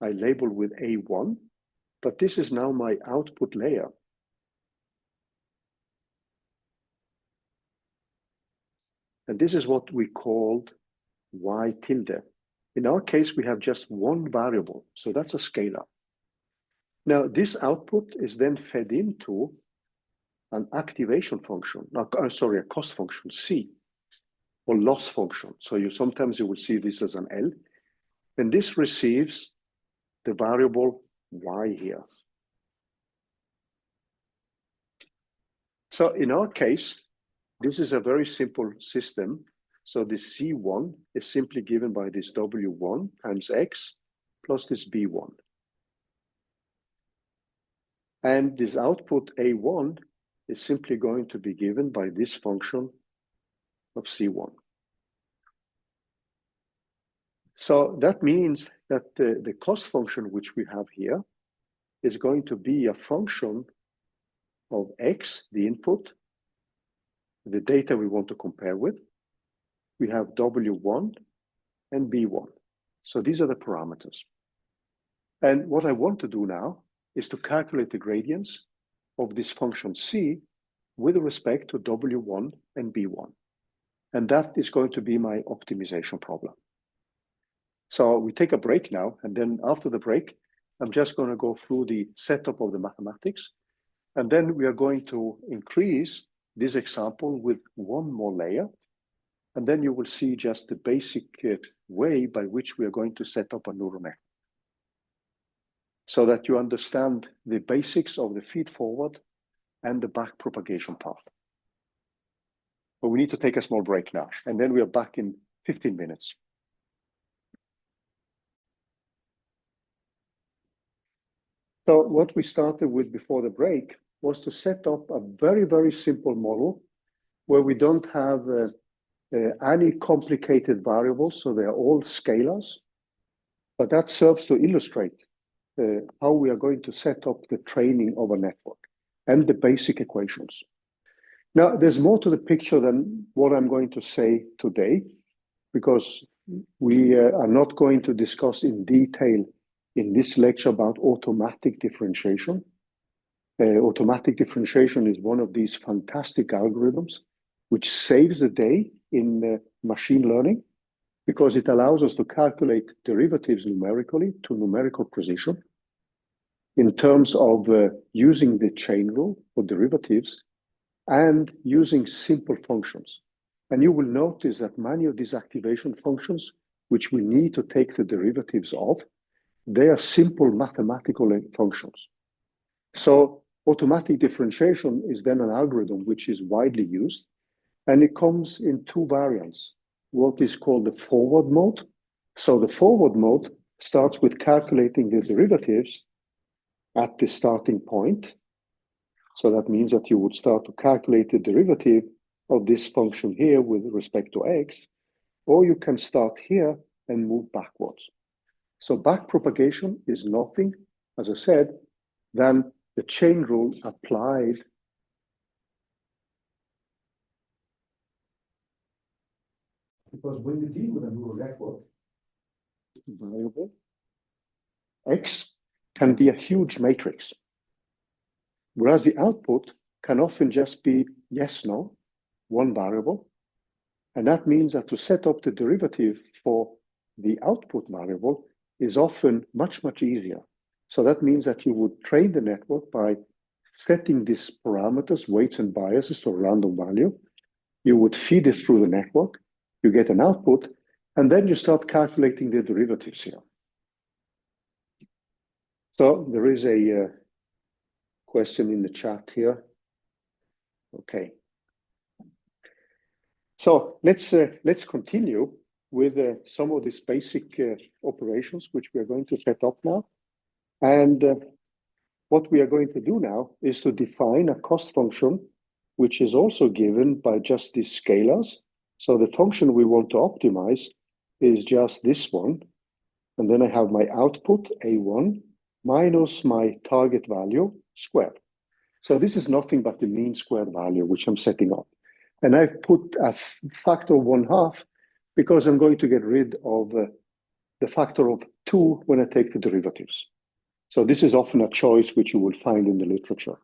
I label with A1, but this is now my output layer. And this is what we called Y tilde. In our case, we have just one variable, so that's a scalar. Now, this output is then fed into an activation function, a cost function, C, or loss function. So sometimes you will see this as an L, and this receives the variable Y here. So in our case, this is a very simple system. So this C1 is simply given by this W1 times X plus this B1. And this output A1 is simply going to be given by this function of C1. So that means that the cost function which we have here is going to be a function of X, the input, the data we want to compare with. We have W1 and B1. So these are the parameters. And what I want to do now is to calculate the gradients of this function C with respect to W1 and B1. And that is going to be my optimization problem. So we take a break now, and then after the break, I'm just going to go through the setup of the mathematics. And then we are going to increase this example with one more layer. And then you will see just the basic way by which we are going to set up a neural network, so that you understand the basics of the feed forward and the back propagation part. But we need to take a small break now, and then we are back in 15 minutes. So what we started with before the break was to set up a very, very simple model where we don't have any complicated variables, so they are all scalars. But that serves to illustrate how we are going to set up the training of a network and the basic equations. Now, there's more to the picture than what I'm going to say today, because we are not going to discuss in detail in this lecture about automatic differentiation. Automatic differentiation is one of these fantastic algorithms which saves the day in machine learning, because it allows us to calculate derivatives numerically to numerical precision in terms of using the chain rule for derivatives and using simple functions. And you will notice that many of these activation functions, which we need to take the derivatives of, they are simple mathematical functions. So automatic differentiation is then an algorithm which is widely used, and it comes in two variants. What is called the forward mode. So the forward mode starts with calculating the derivatives at the starting point. So that means that you would start to calculate the derivative of this function here with respect to X, or you can start here and move backwards. So back propagation is nothing, as I said, than the chain rule applied because when you deal with a neural network, variable X can be a huge matrix, whereas the output can often just be yes, no, one variable. And that means that to set up the derivative for the output variable is often much, much easier. So that means that you would train the network by setting these parameters, weights and biases to a random value. You would feed it through the network, you get an output, and then you start calculating the derivatives here. So there is a question in the chat here. Okay. So let's continue with some of these basic operations which we are going to set up now. And what we are going to do now is to define a cost function which is also given by just these scalars. So the function we want to optimize is just this one. And then I have my output, A1, minus my target value squared. So this is nothing but the mean squared value, which I'm setting up. And I've put a factor of 1/2 because I'm going to get rid of the factor of 2 when I take the derivatives. So this is often a choice which you will find in the literature.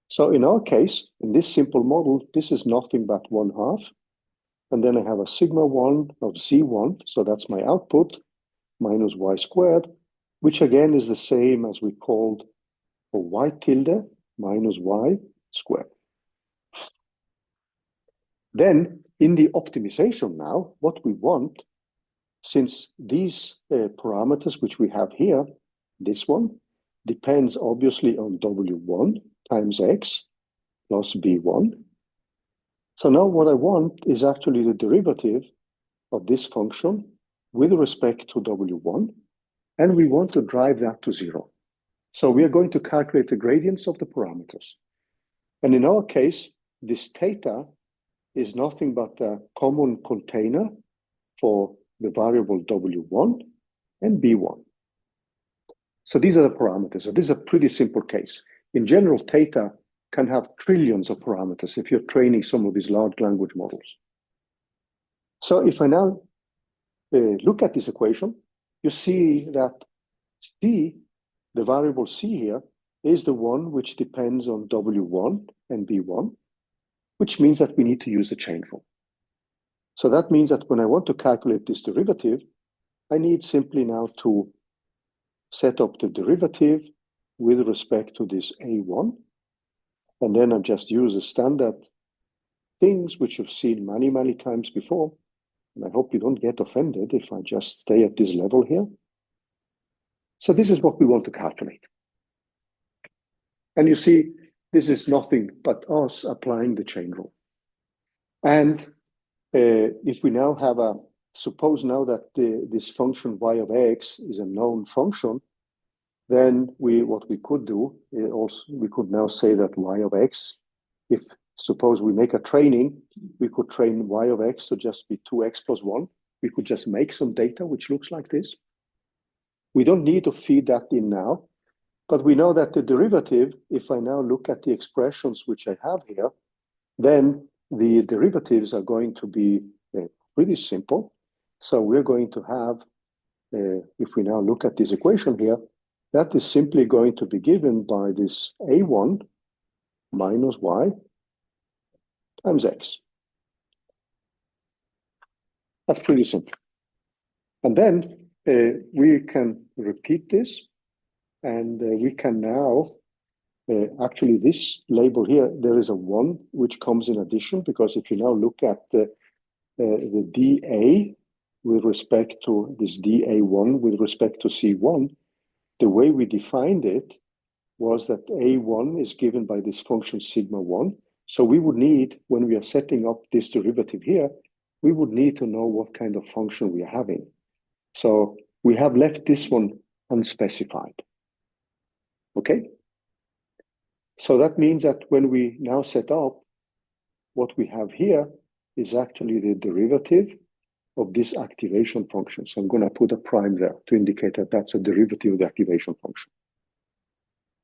So in our case, in this simple model, this is nothing but 1/2. And then I have a sigma 1 of Z1, so that's my output, minus y squared, which again is the same as we called for y tilde minus y squared. Then in the optimization now, what we want, since these parameters which we have here, this one, depends obviously on W1 times X plus B1. So now what I want is actually the derivative of this function with respect to W1, and we want to drive that to 0. So we are going to calculate the gradients of the parameters. And in our case, this theta is nothing but a common container for the variable W1 and B1. So these are the parameters. So this is a pretty simple case. In general, theta can have trillions of parameters if you're training some of these large language models. So if I now look at this equation, you see that C, the variable C here, is the one which depends on W1 and B1, which means that we need to use the chain rule. So that means that when I want to calculate this derivative, I need simply now to set up the derivative with respect to this A1, and then I just use the standard things which you've seen many, many times before. And I hope you don't get offended if I just stay at this level here. So this is what we want to calculate. And you see, this is nothing but us applying the chain rule. And if we now have suppose now that this function y of x is a known function, then what we could do also, we could now say that y of x, if suppose we make a training, we could train y of x to just be 2x plus 1. We could just make some data which looks like this. We don't need to feed that in now, but we know that the derivative, if I now look at the expressions which I have here, then the derivatives are going to be pretty simple. So we're going to have, if we now look at this equation here, that is simply going to be given by this A1 minus y times x. That's pretty simple. And then we can repeat this, and we can now, actually this label here, there is a 1 which comes in addition, because if you now look at the dA with respect to this dA1 with respect to C1, the way we defined it was that A1 is given by this function sigma 1. So we would need, when we are setting up this derivative here, we would need to know what kind of function we are having. So we have left this one unspecified. Okay? So that means that when we now set up, what we have here is actually the derivative of this activation function. So I'm going to put a prime there to indicate that that's a derivative of the activation function.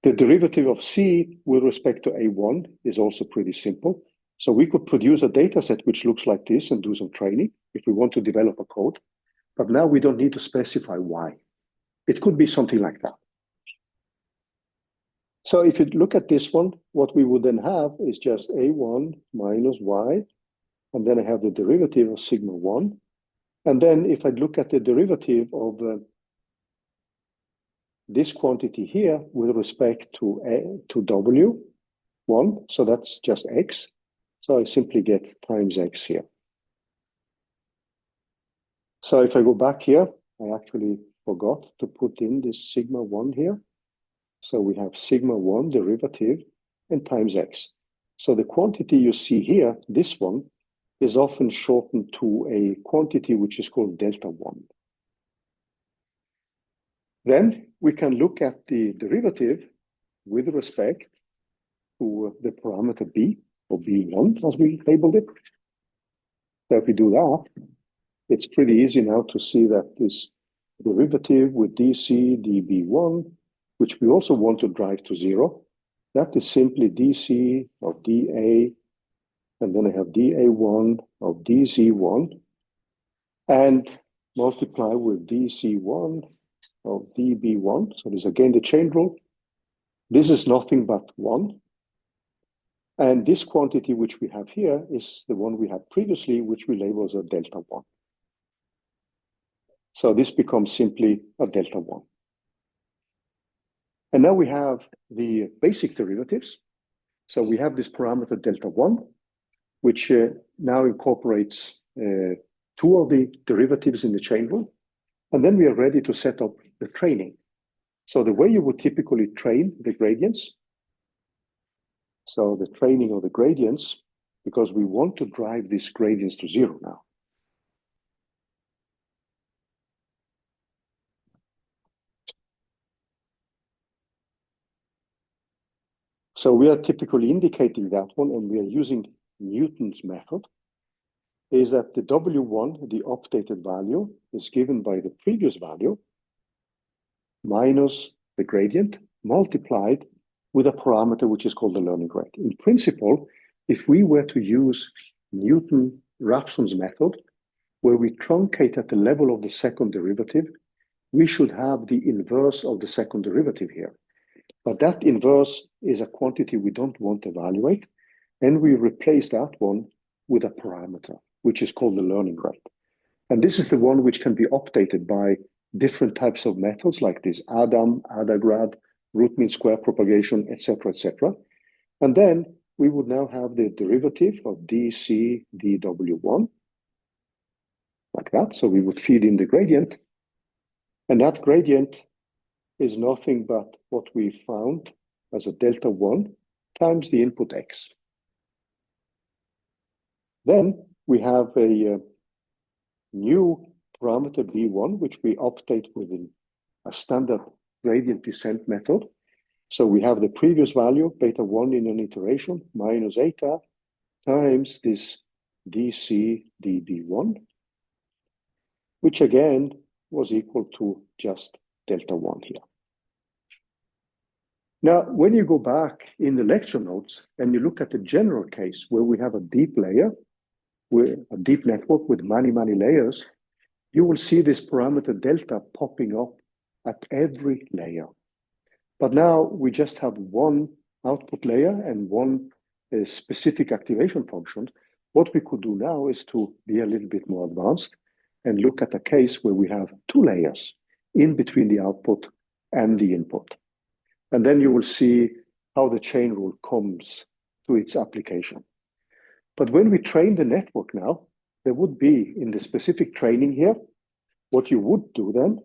The derivative of C with respect to A1 is also pretty simple. So we could produce a data set which looks like this and do some training if we want to develop a code. But now we don't need to specify why. It could be something like that. So if you look at this one, what we would then have is just A1 minus y, and then I have the derivative of sigma 1. And then if I look at the derivative of this quantity here with respect to W1, so that's just x. So I simply get times x here. So if I go back here, I actually forgot to put in this sigma 1 here. So we have sigma 1 derivative and times x. So the quantity you see here, this one, is often shortened to a quantity which is called delta 1. Then we can look at the derivative with respect to the parameter b, or b1 as we labeled it. So if we do that, it's pretty easy now to see that this derivative with dc db1, which we also want to drive to 0, that is simply dc of dA, and then I have dA1 of dz1, and multiply with dc1 of db1. So this is again the chain rule. This is nothing but 1. And this quantity which we have here is the one we had previously, which we label as a delta 1. So this becomes simply a delta 1. And now we have the basic derivatives. So we have this parameter delta 1, which now incorporates 2 of the derivatives in the chain rule. And then we are ready to set up the training. So the way you would typically train the gradients, so the training of the gradients, because we want to drive these gradients to 0 now. So we are typically indicating that one, and we are using Newton's method, is that the W1, the updated value, is given by the previous value minus the gradient multiplied with a parameter which is called the learning rate. In principle, if we were to use Newton-Raphson's method, where we truncate at the level of the second derivative, we should have the inverse of the second derivative here. But that inverse is a quantity we don't want to evaluate, and we replace that one with a parameter, which is called the learning rate. And this is the one which can be updated by different types of methods like this ADAM, ADAGRAD, root mean square propagation, etc., etc. And then we would now have the derivative of dc dw1, like that. So we would feed in the gradient, and that gradient is nothing but what we found as a delta 1 times the input x. Then we have a new parameter b1, which we update within a standard gradient descent method. So we have the previous value, beta 1 in an iteration, minus eta, times this dc db1, which again was equal to just delta 1 here. Now, when you go back in the lecture notes and you look at the general case where we have a deep layer, with a deep network with many, many layers, you will see this parameter delta popping up at every layer. But now we just have one output layer and one specific activation function. What we could do now is to be a little bit more advanced and look at a case where we have 2 layers in between the output and the input. And then you will see how the chain rule comes to its application. But when we train the network now, there would be in the specific training here, what you would do then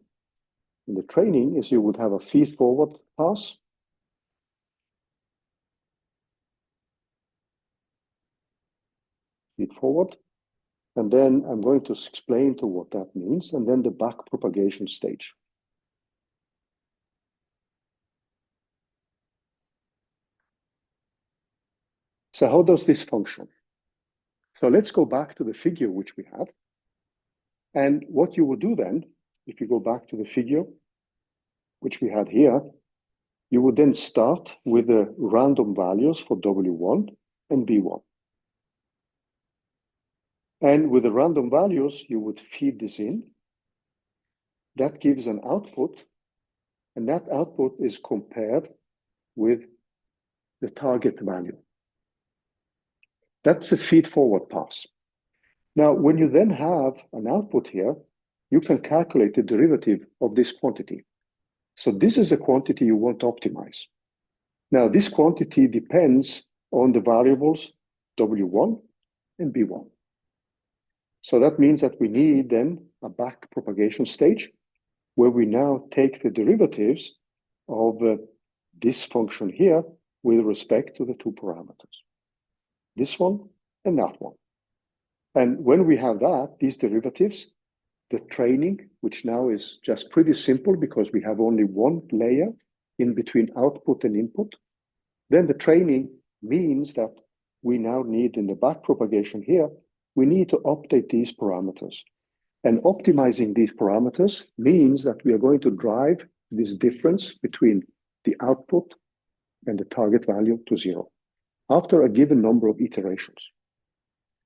in the training is you would have a feed forward pass. Feed forward. And then I'm going to explain to what that means, and then the back propagation stage. So how does this function? So let's go back to the figure which we had. And what you would do then, if you go back to the figure which we had here, you would then start with the random values for W1 and B1. And with the random values, you would feed this in. That gives an output, and that output is compared with the target value. That's a feed forward pass. Now, when you then have an output here, you can calculate the derivative of this quantity. So this is the quantity you want to optimize. Now, this quantity depends on the variables W1 and B1. So that means that we need then a back propagation stage where we now take the derivatives of this function here with respect to the two parameters. This one and that one. And when we have that, these derivatives, the training, which now is just pretty simple because we have only one layer in between output and input, then the training means that we now need in the back propagation here, we need to update these parameters. And optimizing these parameters means that we are going to drive this difference between the output and the target value to 0 after a given number of iterations.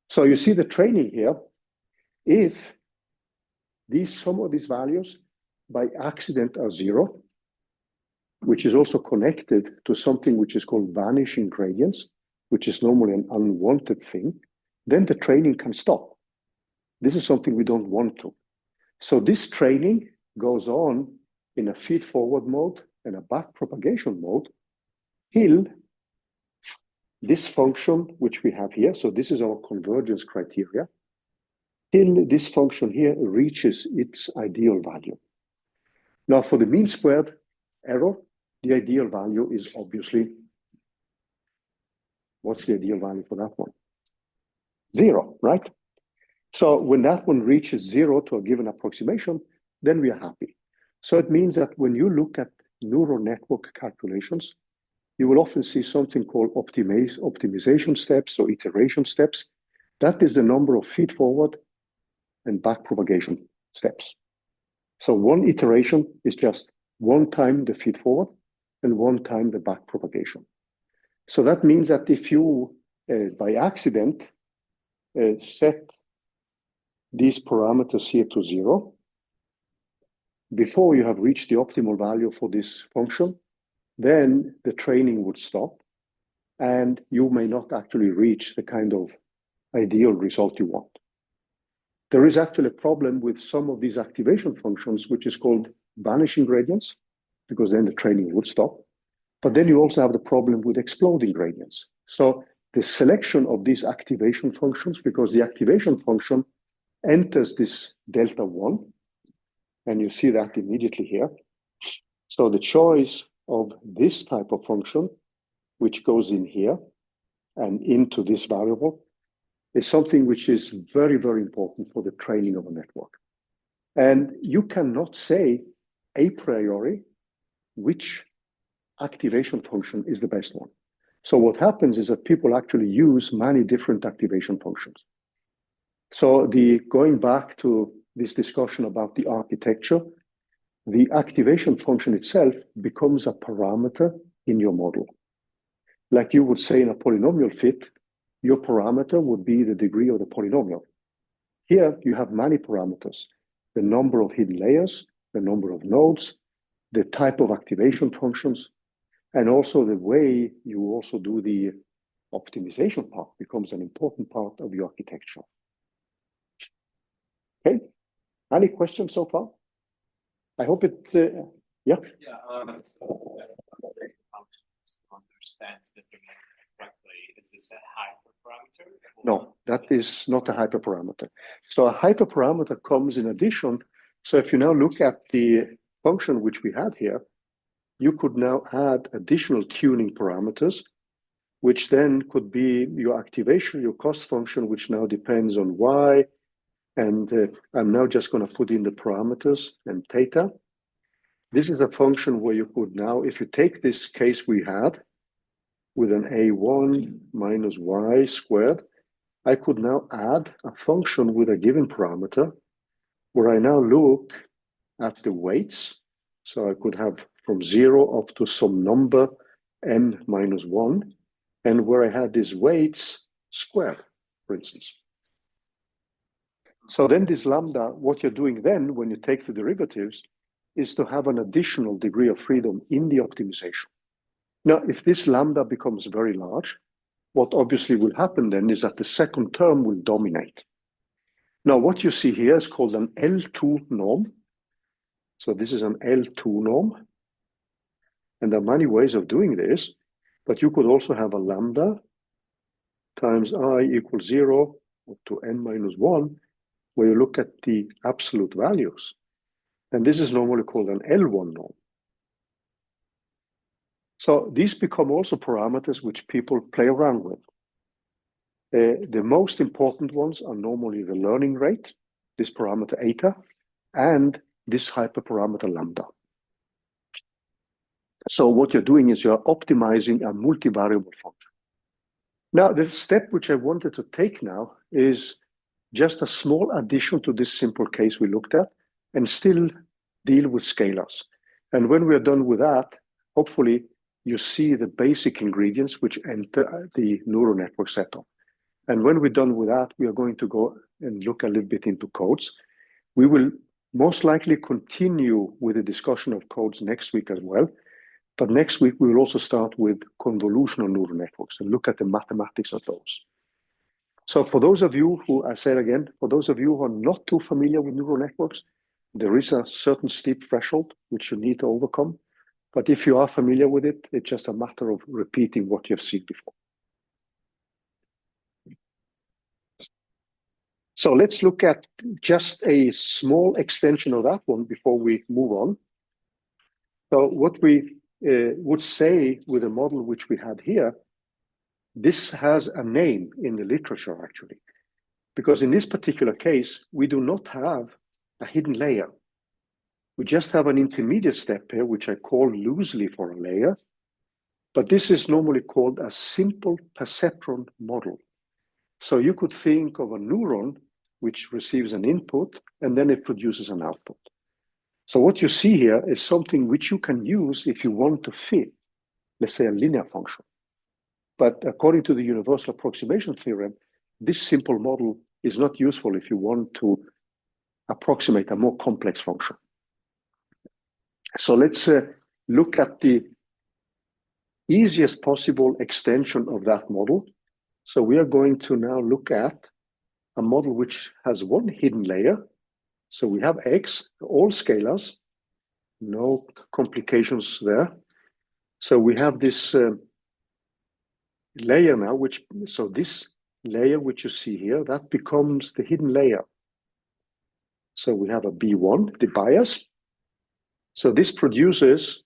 So you see the training here, if some of these values by accident are 0, which is also connected to something which is called vanishing gradients, which is normally an unwanted thing, then the training can stop. This is something we don't want to. So this training goes on in a feed-forward mode and a back propagation mode till this function which we have here, so this is our convergence criteria, till this function here reaches its ideal value. Now for the mean squared error, the ideal value is obviously, what's the ideal value for that one? 0, right? So when that one reaches 0 to a given approximation, then we are happy. So it means that when you look at neural network calculations, you will often see something called optimization steps or iteration steps. That is the number of feed-forward and back propagation steps. So one iteration is just one time the feed-forward and one time the back propagation. So that means that if you, by accident, set these parameters here to 0, before you have reached the optimal value for this function, then the training would stop and you may not actually reach the kind of ideal result you want. There is actually a problem with some of these activation functions, which is called vanishing gradients, because then the training would stop. But then you also have the problem with exploding gradients. So the selection of these activation functions, because the activation function enters this delta 1, and you see that immediately here. So the choice of this type of function, which goes in here and into this variable, is something which is very, very important for the training of a network. And you cannot say a priori which activation function is the best one. So what happens is that people actually use many different activation functions. So going back to this discussion about the architecture, the activation function itself becomes a parameter in your model. Like you would say in a polynomial fit, your parameter would be the degree of the polynomial. Here you have many parameters: the number of hidden layers, the number of nodes, the type of activation functions, and also the way you also do the optimization part becomes an important part of your architecture. Okay, any questions so far? I hope it, yeah? Yeah, understands the thing correctly. Is this a hyperparameter? No, that is not a hyperparameter. So a hyperparameter comes in addition. So if you now look at the function which we had here, you could now add additional tuning parameters, which then could be your activation, your cost function, which now depends on y. And I'm now just going to put in the parameters and theta. This is a function where you could now, if you take this case we had with an a1 minus y squared, I could now add a function with a given parameter where I now look at the weights. So I could have from 0 up to some number n minus 1, and where I had these weights squared, for instance. So then this lambda, what you're doing then when you take the derivatives is to have an additional degree of freedom in the optimization. Now, if this lambda becomes very large, what obviously will happen then is that the second term will dominate. Now, what you see here is called an L2 norm. So this is an L2 norm. And there are many ways of doing this, but you could also have a lambda times I equals 0 up to n minus 1, where you look at the absolute values. And this is normally called an L1 norm. So these become also parameters which people play around with. The most important ones are normally the learning rate, this parameter eta, and this hyperparameter lambda. So what you're doing is you're optimizing a multivariable function. Now, the step which I wanted to take now is just a small addition to this simple case we looked at and still deal with scalars. And when we're done with that, hopefully you see the basic ingredients which enter the neural network setup. And when we're done with that, we are going to go and look a little bit into codes. We will most likely continue with the discussion of codes next week as well. But next week, we will also start with convolutional neural networks and look at the mathematics of those. So for those of you who, I say it again, for those of you who are not too familiar with neural networks, there is a certain steep threshold which you need to overcome. But if you are familiar with it, it's just a matter of repeating what you've seen before. So let's look at just a small extension of that one before we move on. So what we would say with the model which we had here, this has a name in the literature actually, because in this particular case, we do not have a hidden layer. We just have an intermediate step here, which I call loosely for a layer, but this is normally called a simple perceptron model. So you could think of a neuron which receives an input and then it produces an output. So what you see here is something which you can use if you want to fit, let's say, a linear function. But according to the universal approximation theorem, this simple model is not useful if you want to approximate a more complex function. So let's look at the easiest possible extension of that model. So we are going to now look at a model which has one hidden layer. So we have X, all scalars, no complications there. So we have this layer now, so this layer which you see here, that becomes the hidden layer. So we have a B1, the bias. So this produces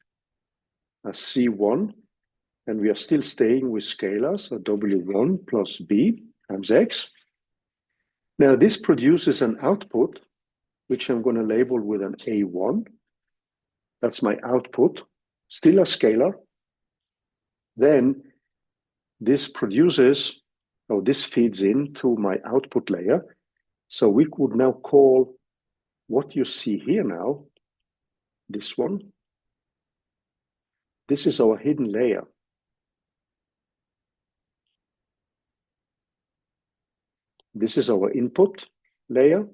a C1, and we are still staying with scalars, so W1 plus B times X. Now this produces an output, which I'm going to label with an A1. That's my output, still a scalar. Then this produces, or this feeds into my output layer. So we could now call what you see here now, this one. This is our hidden layer. This is our input layer.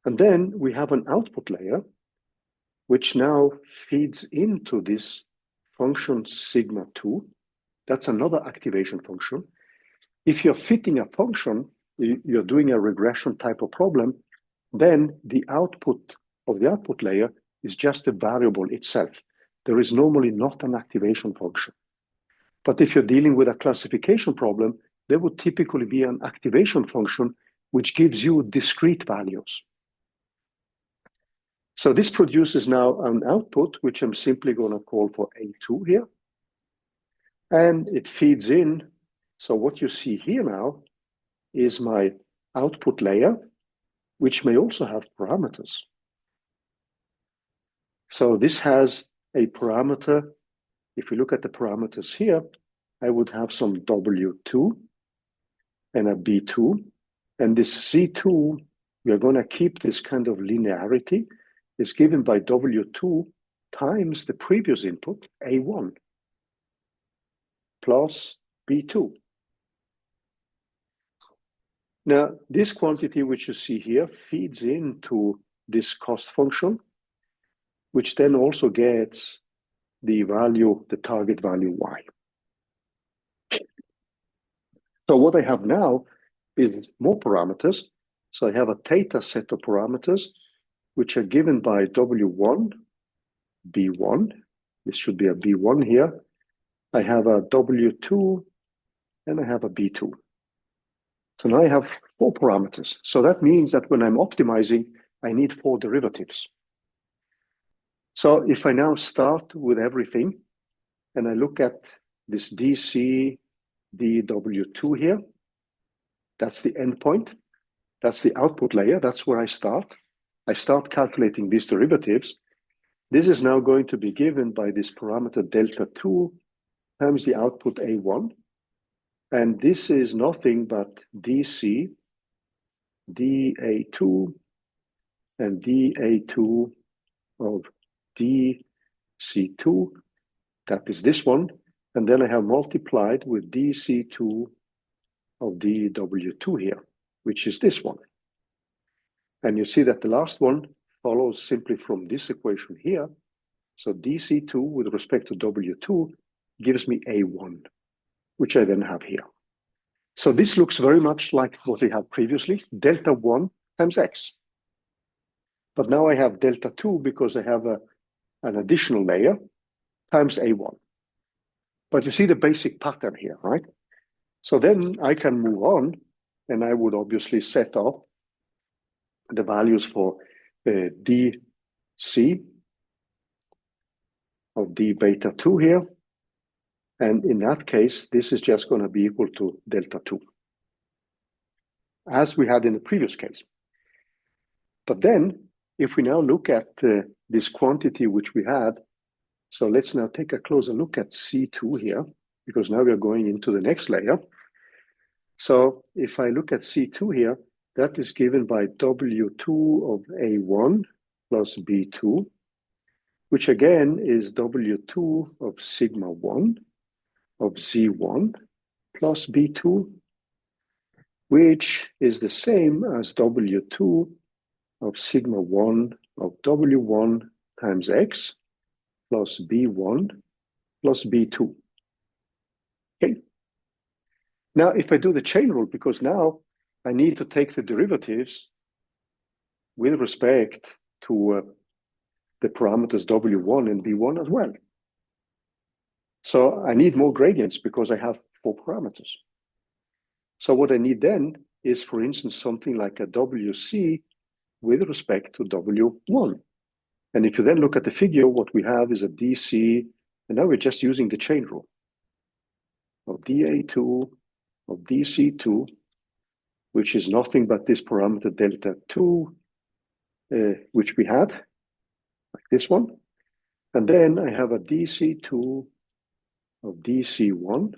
And then we have an output layer, which now feeds into this function sigma 2. That's another activation function. If you're fitting a function, you're doing a regression type of problem, then the output of the output layer is just a variable itself. There is normally not an activation function. But if you're dealing with a classification problem, there would typically be an activation function which gives you discrete values. So this produces now an output, which I'm simply going to call for A2 here. And it feeds in. So what you see here now is my output layer, which may also have parameters. So this has a parameter. If we look at the parameters here, I would have some W2 and a B2. And this C2, we are going to keep this kind of linearity. Is given by W2 times the previous input, A1, plus B2. Now, this quantity which you see here feeds into this cost function, which then also gets the value, the target value Y. So what I have now is more parameters. So I have a theta set of parameters, which are given by W1, B1. This should be a B1 here. I have a W2, and I have a B2. So now I have 4 parameters. So that means that when I'm optimizing, I need 4 derivatives. So if I now start with everything and I look at this DC dW2 here, that's the endpoint. That's the output layer. That's where I start. I start calculating these derivatives. This is now going to be given by this parameter delta 2 times the output A1. And this is nothing but DC, dA2, and dA2 of dC2. That is this one. And then I have multiplied with dC2 of dW2 here, which is this one. And you see that the last one follows simply from this equation here. So dC2 with respect to W2 gives me A1, which I then have here. So this looks very much like what we had previously, delta 1 times X. But now I have delta 2 because I have an additional layer times A1. But you see the basic pattern here, right? So then I can move on, and I would obviously set up the values for dC of d beta 2 here. And in that case, this is just going to be equal to delta 2, as we had in the previous case. But then, if we now look at this quantity which we had, so let's now take a closer look at C2 here, because now we are going into the next layer. So if I look at C2 here, that is given by W2 of A1 plus B2, which again is W2 of sigma 1 of Z1 plus B2, which is the same as W2 of sigma 1 of W1 times X plus B1 plus B2. Okay. Now, if I do the chain rule, because now I need to take the derivatives with respect to the parameters W1 and B1 as well. So I need more gradients because I have 4 parameters. So what I need then is, for instance, something like a WC with respect to W1. And if you then look at the figure, what we have is a DC, and now we're just using the chain rule of dA2 of dC2, which is nothing but this parameter delta 2, which we had, like this one. And then I have a dC2 of dC1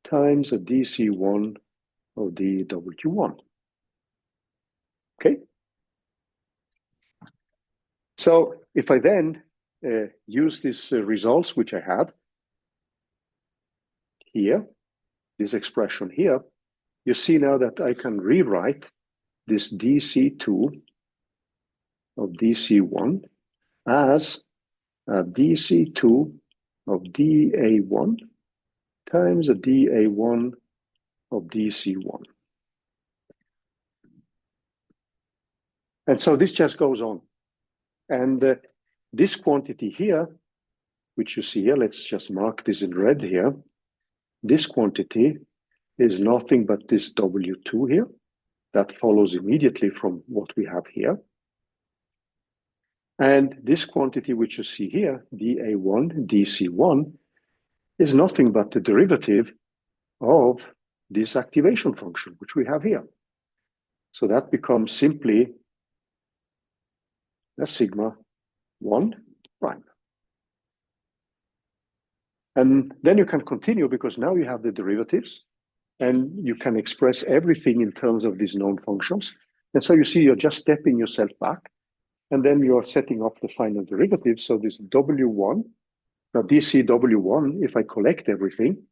times a dC1 of dW1. Okay? So if I then use these results which I had here, this expression here, you see now that I can rewrite this dC2 of dC1 as a dC2 of dA1 times a dA1 of dC1. And so this just goes on. And this quantity here, which you see here, let's just mark this in red here. This quantity is nothing but this W2 here. That follows immediately from what we have here. And this quantity which you see here, dA1, dC1, is nothing but the derivative of this activation function, which we have here. So that becomes simply a sigma 1 prime. And then you can continue because now you have the derivatives and you can express everything in terms of these known functions. And so you see you're just stepping yourself back and then you're setting up the final derivative. So this W1, now DC W1, if I collect everything,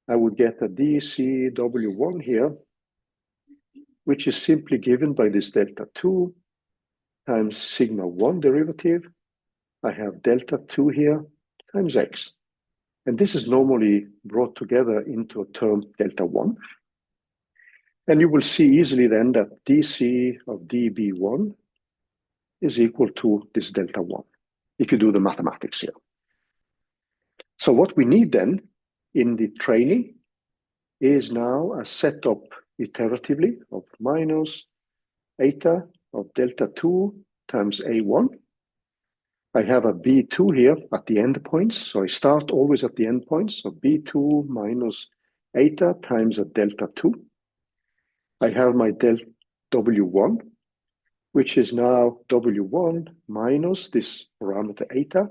I would get a DC W1 here, which is simply given by this delta 2 times sigma 1 derivative. I have delta 2 here times X. And this is normally brought together into a term delta 1. And you will see easily then that DC of dB1 is equal to this delta 1, if you do the mathematics here. So what we need then in the training is now a setup iteratively of minus eta of delta 2 times A1 I have a B2 here at the endpoints. So I start always at the endpoints. So B2 minus eta times a delta 2. I have my delta W1, which is now W1 minus this parameter eta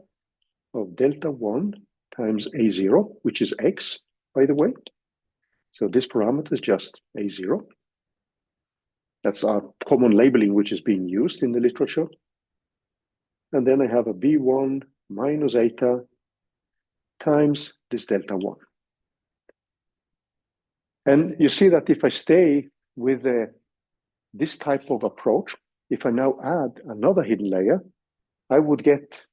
of delta 1 times A0, which is X, by the way. So this parameter is just A0. That's our common labeling, which is being used in the literature. And then I have a B1 minus eta times this delta 1. And you see that if I stay with this type of approach, if I now add another hidden layer, I would get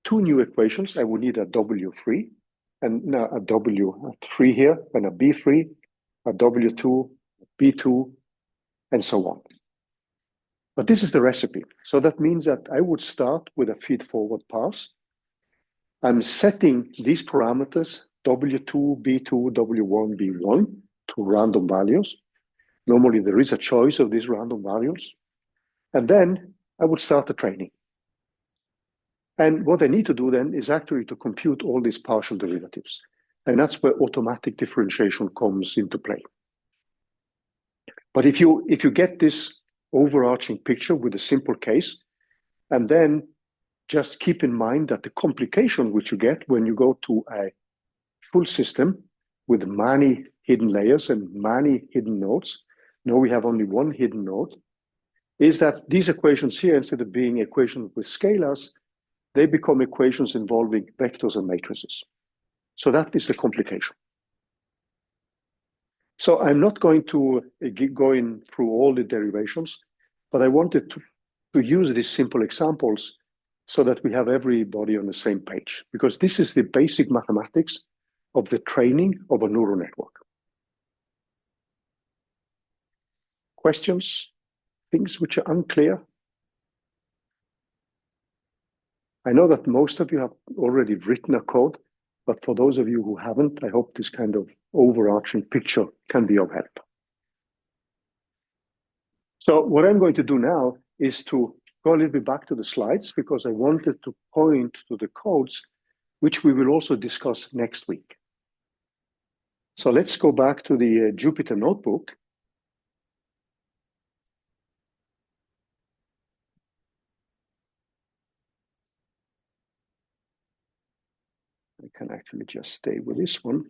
two new equations. I would need a W3 and now a W3 here and a B3, a W2, B2, and so on. But this is the recipe. So that means that I would start with a feed-forward pass. I'm setting these parameters, W2, B2, W1, B1, to random values. Normally, there is a choice of these random values. And then I would start the training. And what I need to do then is actually to compute all these partial derivatives. And that's where automatic differentiation comes into play. But if you get this overarching picture with a simple case, and then just keep in mind that the complication which you get when you go to a full system with many hidden layers and many hidden nodes, now we have only one hidden node, is that these equations here, instead of being equations with scalars, they become equations involving vectors and matrices. So that is the complication. So I'm not going to go in through all the derivations, but I wanted to use these simple examples so that we have everybody on the same page, because this is the basic mathematics of the training of a neural network. Questions, things which are unclear? I know that most of you have already written a code, but for those of you who haven't, I hope this kind of overarching picture can be of help. So what I'm going to do now is to go a little bit back to the slides, because I wanted to point to the codes, which we will also discuss next week. So let's go back to the Jupyter notebook. I can actually just stay with this one.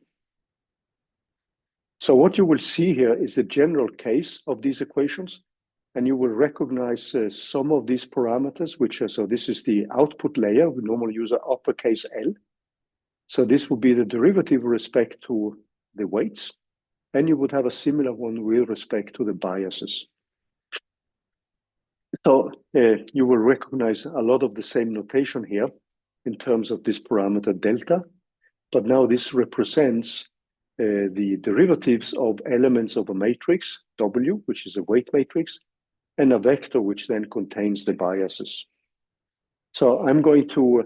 So what you will see here is the general case of these equations, and you will recognize some of these parameters, which are, so this is the output layer. We normally use an uppercase L. So this would be the derivative with respect to the weights, and you would have a similar one with respect to the biases. So you will recognize a lot of the same notation here in terms of this parameter delta, but now this represents the derivatives of elements of a matrix, W, which is a weight matrix, and a vector which then contains the biases. So I'm going to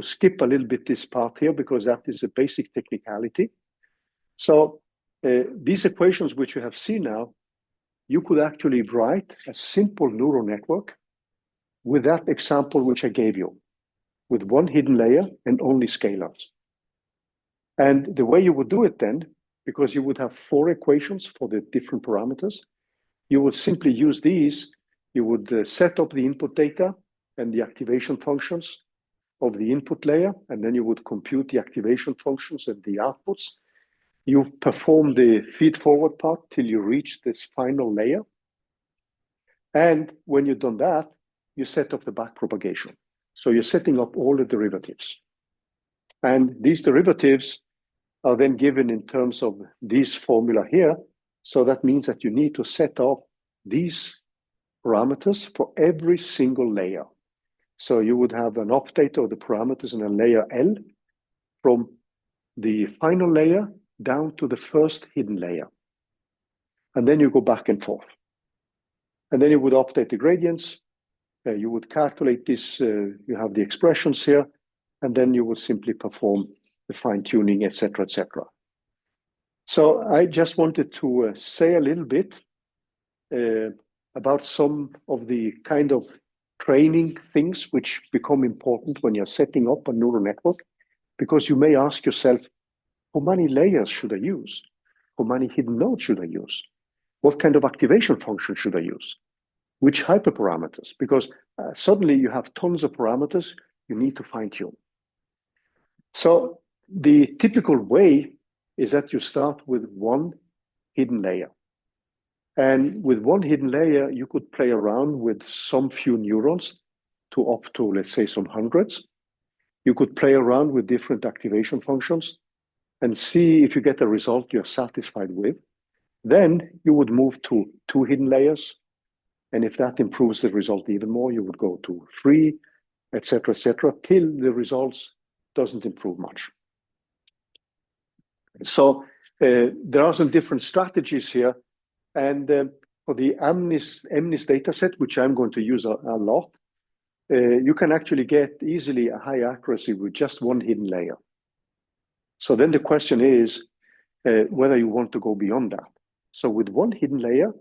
skip a little bit this part here, because that is a basic technicality. So these equations which you have seen now, you could actually write a simple neural network with that example which I gave you, with one hidden layer and only scalars. And the way you would do it then, because you would have 4 equations for the different parameters, you would simply use these. You would set up the input data and the activation functions of the input layer, and then you would compute the activation functions and the outputs. You perform the feed-forward part till you reach this final layer. And when you've done that, you set up the backpropagation. So you're setting up all the derivatives. And these derivatives are then given in terms of this formula here. So that means that you need to set up these parameters for every single layer. So you would have an update of the parameters in a layer L from the final layer down to the first hidden layer. And then you go back and forth. And then you would update the gradients. You would calculate this. You have the expressions here. And then you would simply perform the fine-tuning, etc., etc. So I just wanted to say a little bit about some of the kind of training things which become important when you're setting up a neural network, because you may ask yourself, how many layers should I use? How many hidden nodes should I use? What kind of activation function should I use? Which hyperparameters? Because suddenly you have tons of parameters you need to fine tune. So the typical way is that you start with one hidden layer. And with one hidden layer, you could play around with some few neurons to up to, let's say, some hundreds. You could play around with different activation functions and see if you get a result you're satisfied with. Then you would move to 2 hidden layers. And if that improves the result even more, you would go to 3, etc., till the results doesn't improve much. So there are some different strategies here. And for the MNIST data set, which I'm going to use a lot, you can actually get easily a high accuracy with just one hidden layer. So then the question is whether you want to go beyond that. So with one hidden layer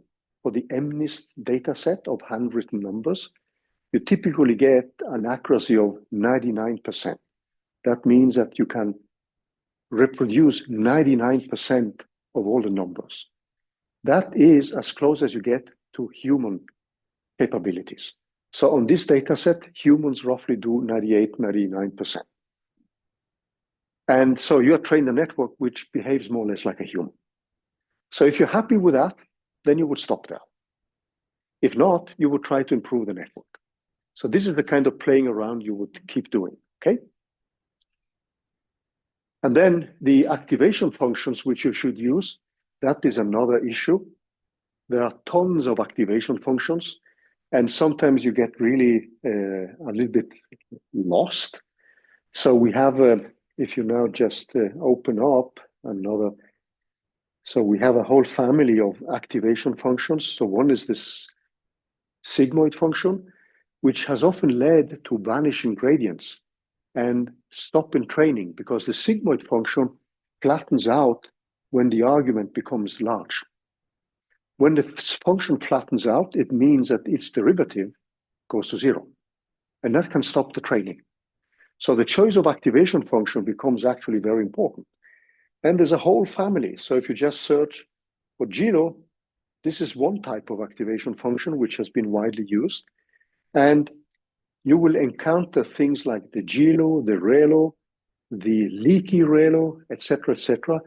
for the MNIST data set of handwritten numbers, you typically get an accuracy of 99%. That means that you can reproduce 99% of all the numbers. That is as close as you get to human capabilities. So on this data set, humans roughly do 98, 99%. And so you are trained a network which behaves more or less like a human. So if you're happy with that, then you would stop there. If not, you would try to improve the network. So this is the kind of playing around you would keep doing, okay? And then the activation functions which you should use, that is another issue. There are tons of activation functions, and sometimes you get really a little bit lost. So we have, if you now just open up another, so we have a whole family of activation functions. So one is this sigmoid function, which has often led to vanishing gradients and stop in training, because the sigmoid function flattens out when the argument becomes large. When the function flattens out, it means that its derivative goes to 0, and that can stop the training. So the choice of activation function becomes actually very important. And there's a whole family. So if you just search for GILO, this is one type of activation function which has been widely used. And you will encounter things like the GILO, the RELO, the leaky RELO, etc., etc.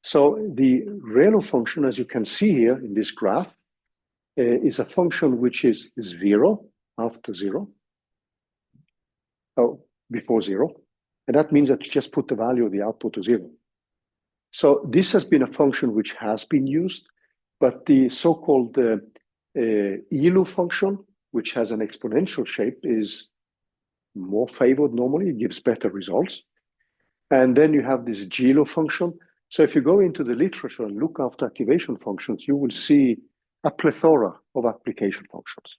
So the RELO function, as you can see here in this graph, is a function which is 0 after 0, before 0. And that means that you just put the value of the output to 0. So this has been a function which has been used, but the so-called ELU function, which has an exponential shape, is more favored normally. It gives better results. And then you have this GILO function. So if you go into the literature and look after activation functions, you will see a plethora of application functions.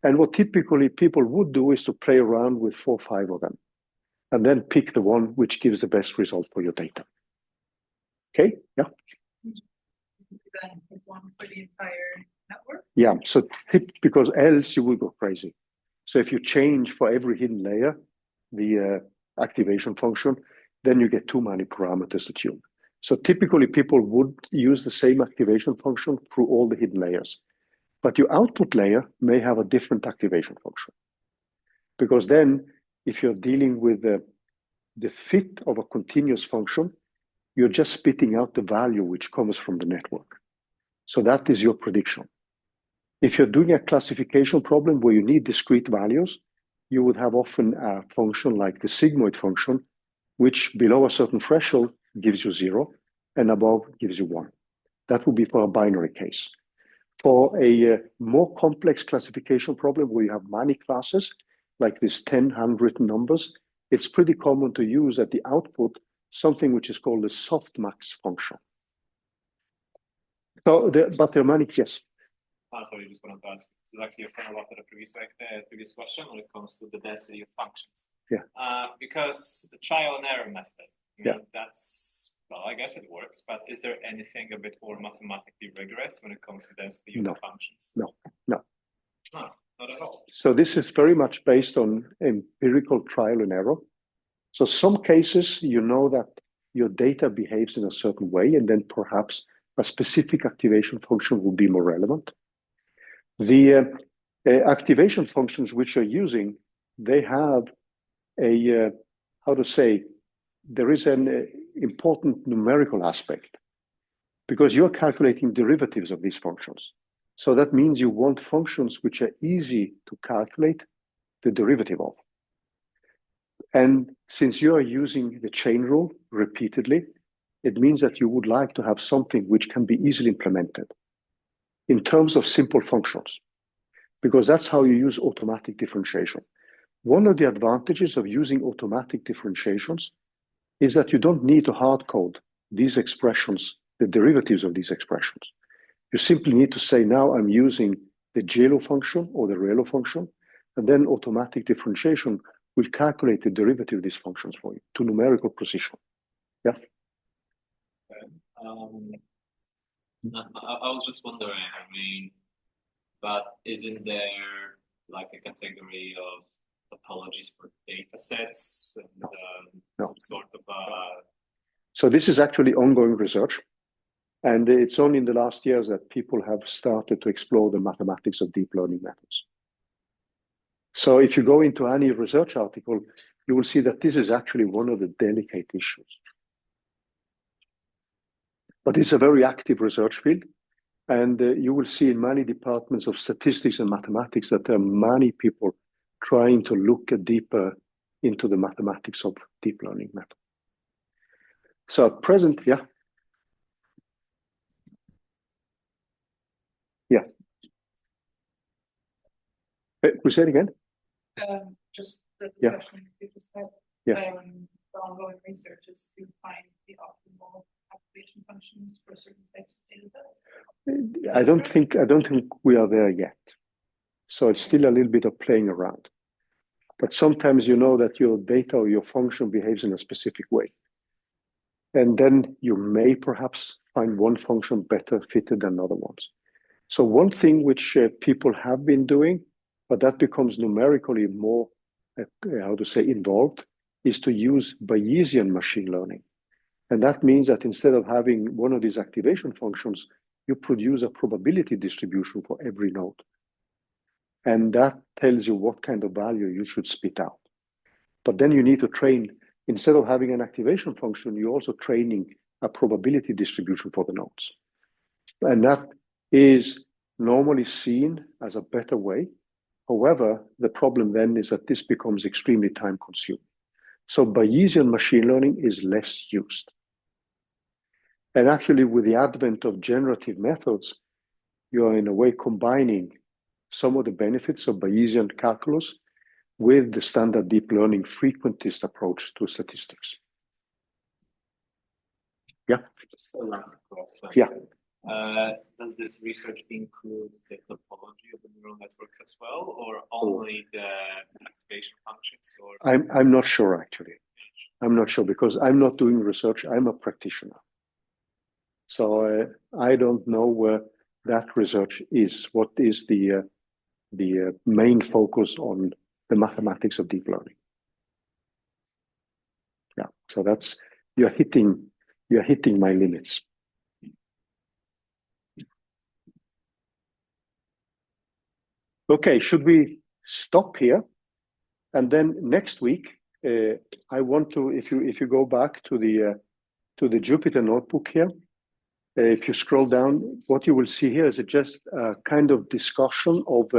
And what typically people would do is to play around with 4 or 5 of them, and then pick the one which gives the best result for your data. Okay, yeah. Then one for the entire network? Yeah, so because else you will go crazy. So if you change for every hidden layer, the activation function, then you get too many parameters to tune. So typically people would use the same activation function through all the hidden layers. But your output layer may have a different activation function. Because then if you're dealing with the fit of a continuous function, you're just spitting out the value which comes from the network. So that is your prediction. If you're doing a classification problem where you need discrete values, you would have often a function like the sigmoid function, which below a certain threshold gives you 0 and above gives you 1. That would be for a binary case. For a more complex classification problem where you have many classes, like these 10 handwritten numbers, it's pretty common to use at the output something which is called the softmax function. So, but there are many, yes. Sorry, just wanted to ask. This is actually a follow-up to the previous question when it comes to the density of functions. Yeah. Because the trial and error method, I mean, Yeah. that's, well, I guess it works, but is there anything a bit more mathematically rigorous when it comes to density of No. the functions? No. Oh, Not at all. So this is very much based on empirical trial and error. So some cases, you know that your data behaves in a certain way, and then perhaps a specific activation function will be more relevant. The activation functions which you're using, they have a, how to say, there is an important numerical aspect because you're calculating derivatives of these functions. So that means you want functions which are easy to calculate the derivative of. And since you are using the chain rule repeatedly, it means that you would like to have something which can be easily implemented in terms of simple functions, because that's how you use automatic differentiation. One of the advantages of using automatic differentiations is that you don't need to hard code these expressions, the derivatives of these expressions. You simply need to say, now I'm using the JLO function or the ReLO function, and then automatic differentiation will calculate the derivative of these functions for you to numerical precision. Yeah. Okay. I was just wondering, I mean, but isn't there like a category of topologies for data sets and No. sort of So this is actually ongoing research. And it's only in the last years that people have started to explore the mathematics of deep learning methods. So if you go into any research article, you will see that this is actually one of the delicate issues. But it's a very active research field. And you will see in many departments of statistics and mathematics that there are many people trying to look deeper into the mathematics of deep learning method. So at present, yeah. Yeah. We say it again? Just the discussion you just had. Yeah. The ongoing research is to find the optimal activation functions for certain types of data sets. I don't think we are there yet. So it's still a little bit of playing around. But sometimes you know that your data or your function behaves in a specific way. And then you may perhaps find one function better fitted than other ones. So one thing which people have been doing, but that becomes numerically more, involved, is to use Bayesian machine learning. And that means that instead of having one of these activation functions, you produce a probability distribution for every node. And that tells you what kind of value you should spit out. But then you need to train, instead of having an activation function, you're also training a probability distribution for the nodes. And that is normally seen as a better way. However, the problem then is that this becomes extremely time consuming. So Bayesian machine learning is less used. And actually, with the advent of generative methods, you are in a way combining some of the benefits of Bayesian calculus with the standard deep learning frequentist approach to statistics. Yeah. Just a last question. Yeah. Does this research include the topology of the neural networks as well, or only the activation functions? Or I'm not sure actually. I'm not sure because I'm not doing research. I'm a practitioner. So I don't know where that research is. What is the main focus on the mathematics of deep learning? Yeah. So that's you're hitting my limits. Okay, should we stop here? And then next week, I want to, if you go back to the Jupyter notebook here, if you scroll down, what you will see here is just a kind of discussion of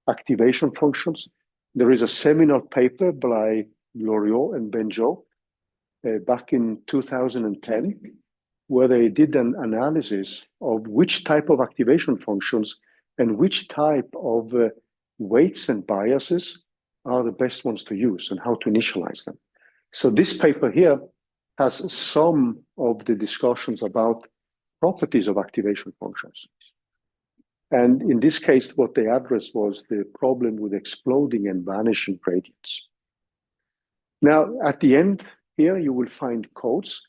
activation functions. There is a seminal paper by Loriot and Benjot back in 2010, where they did an analysis of which type of activation functions and which type of weights and biases are the best ones to use and how to initialize them. So this paper here has some of the discussions about properties of activation functions. And in this case, what they addressed was the problem with exploding and vanishing gradients. Now, at the end here, you will find codes,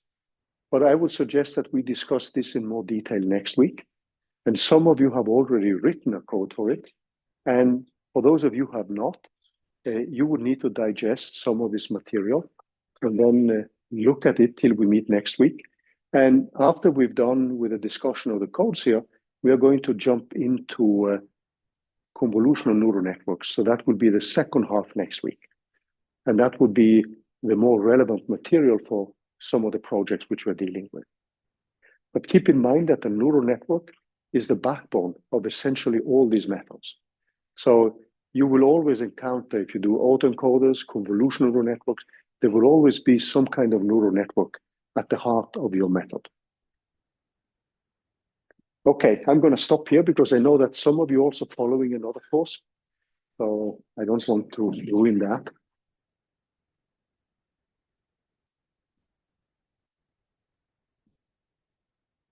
but I would suggest that we discuss this in more detail next week. And some of you have already written a code for it. And For those of you who have not, you would need to digest some of this material and then look at it till we meet next week. And after we've done with the discussion of the codes here, we are going to jump into convolutional neural networks. So that will be the second half next week. And that would be the more relevant material for some of the projects which we're dealing with. But keep in mind that the neural network is the backbone of essentially all these methods. So you will always encounter, if you do autoencoders, convolutional neural networks, there will always be some kind of neural network at the heart of your method. Okay, I'm going to stop here because I know that some of you are also following another course. So I don't want to ruin that.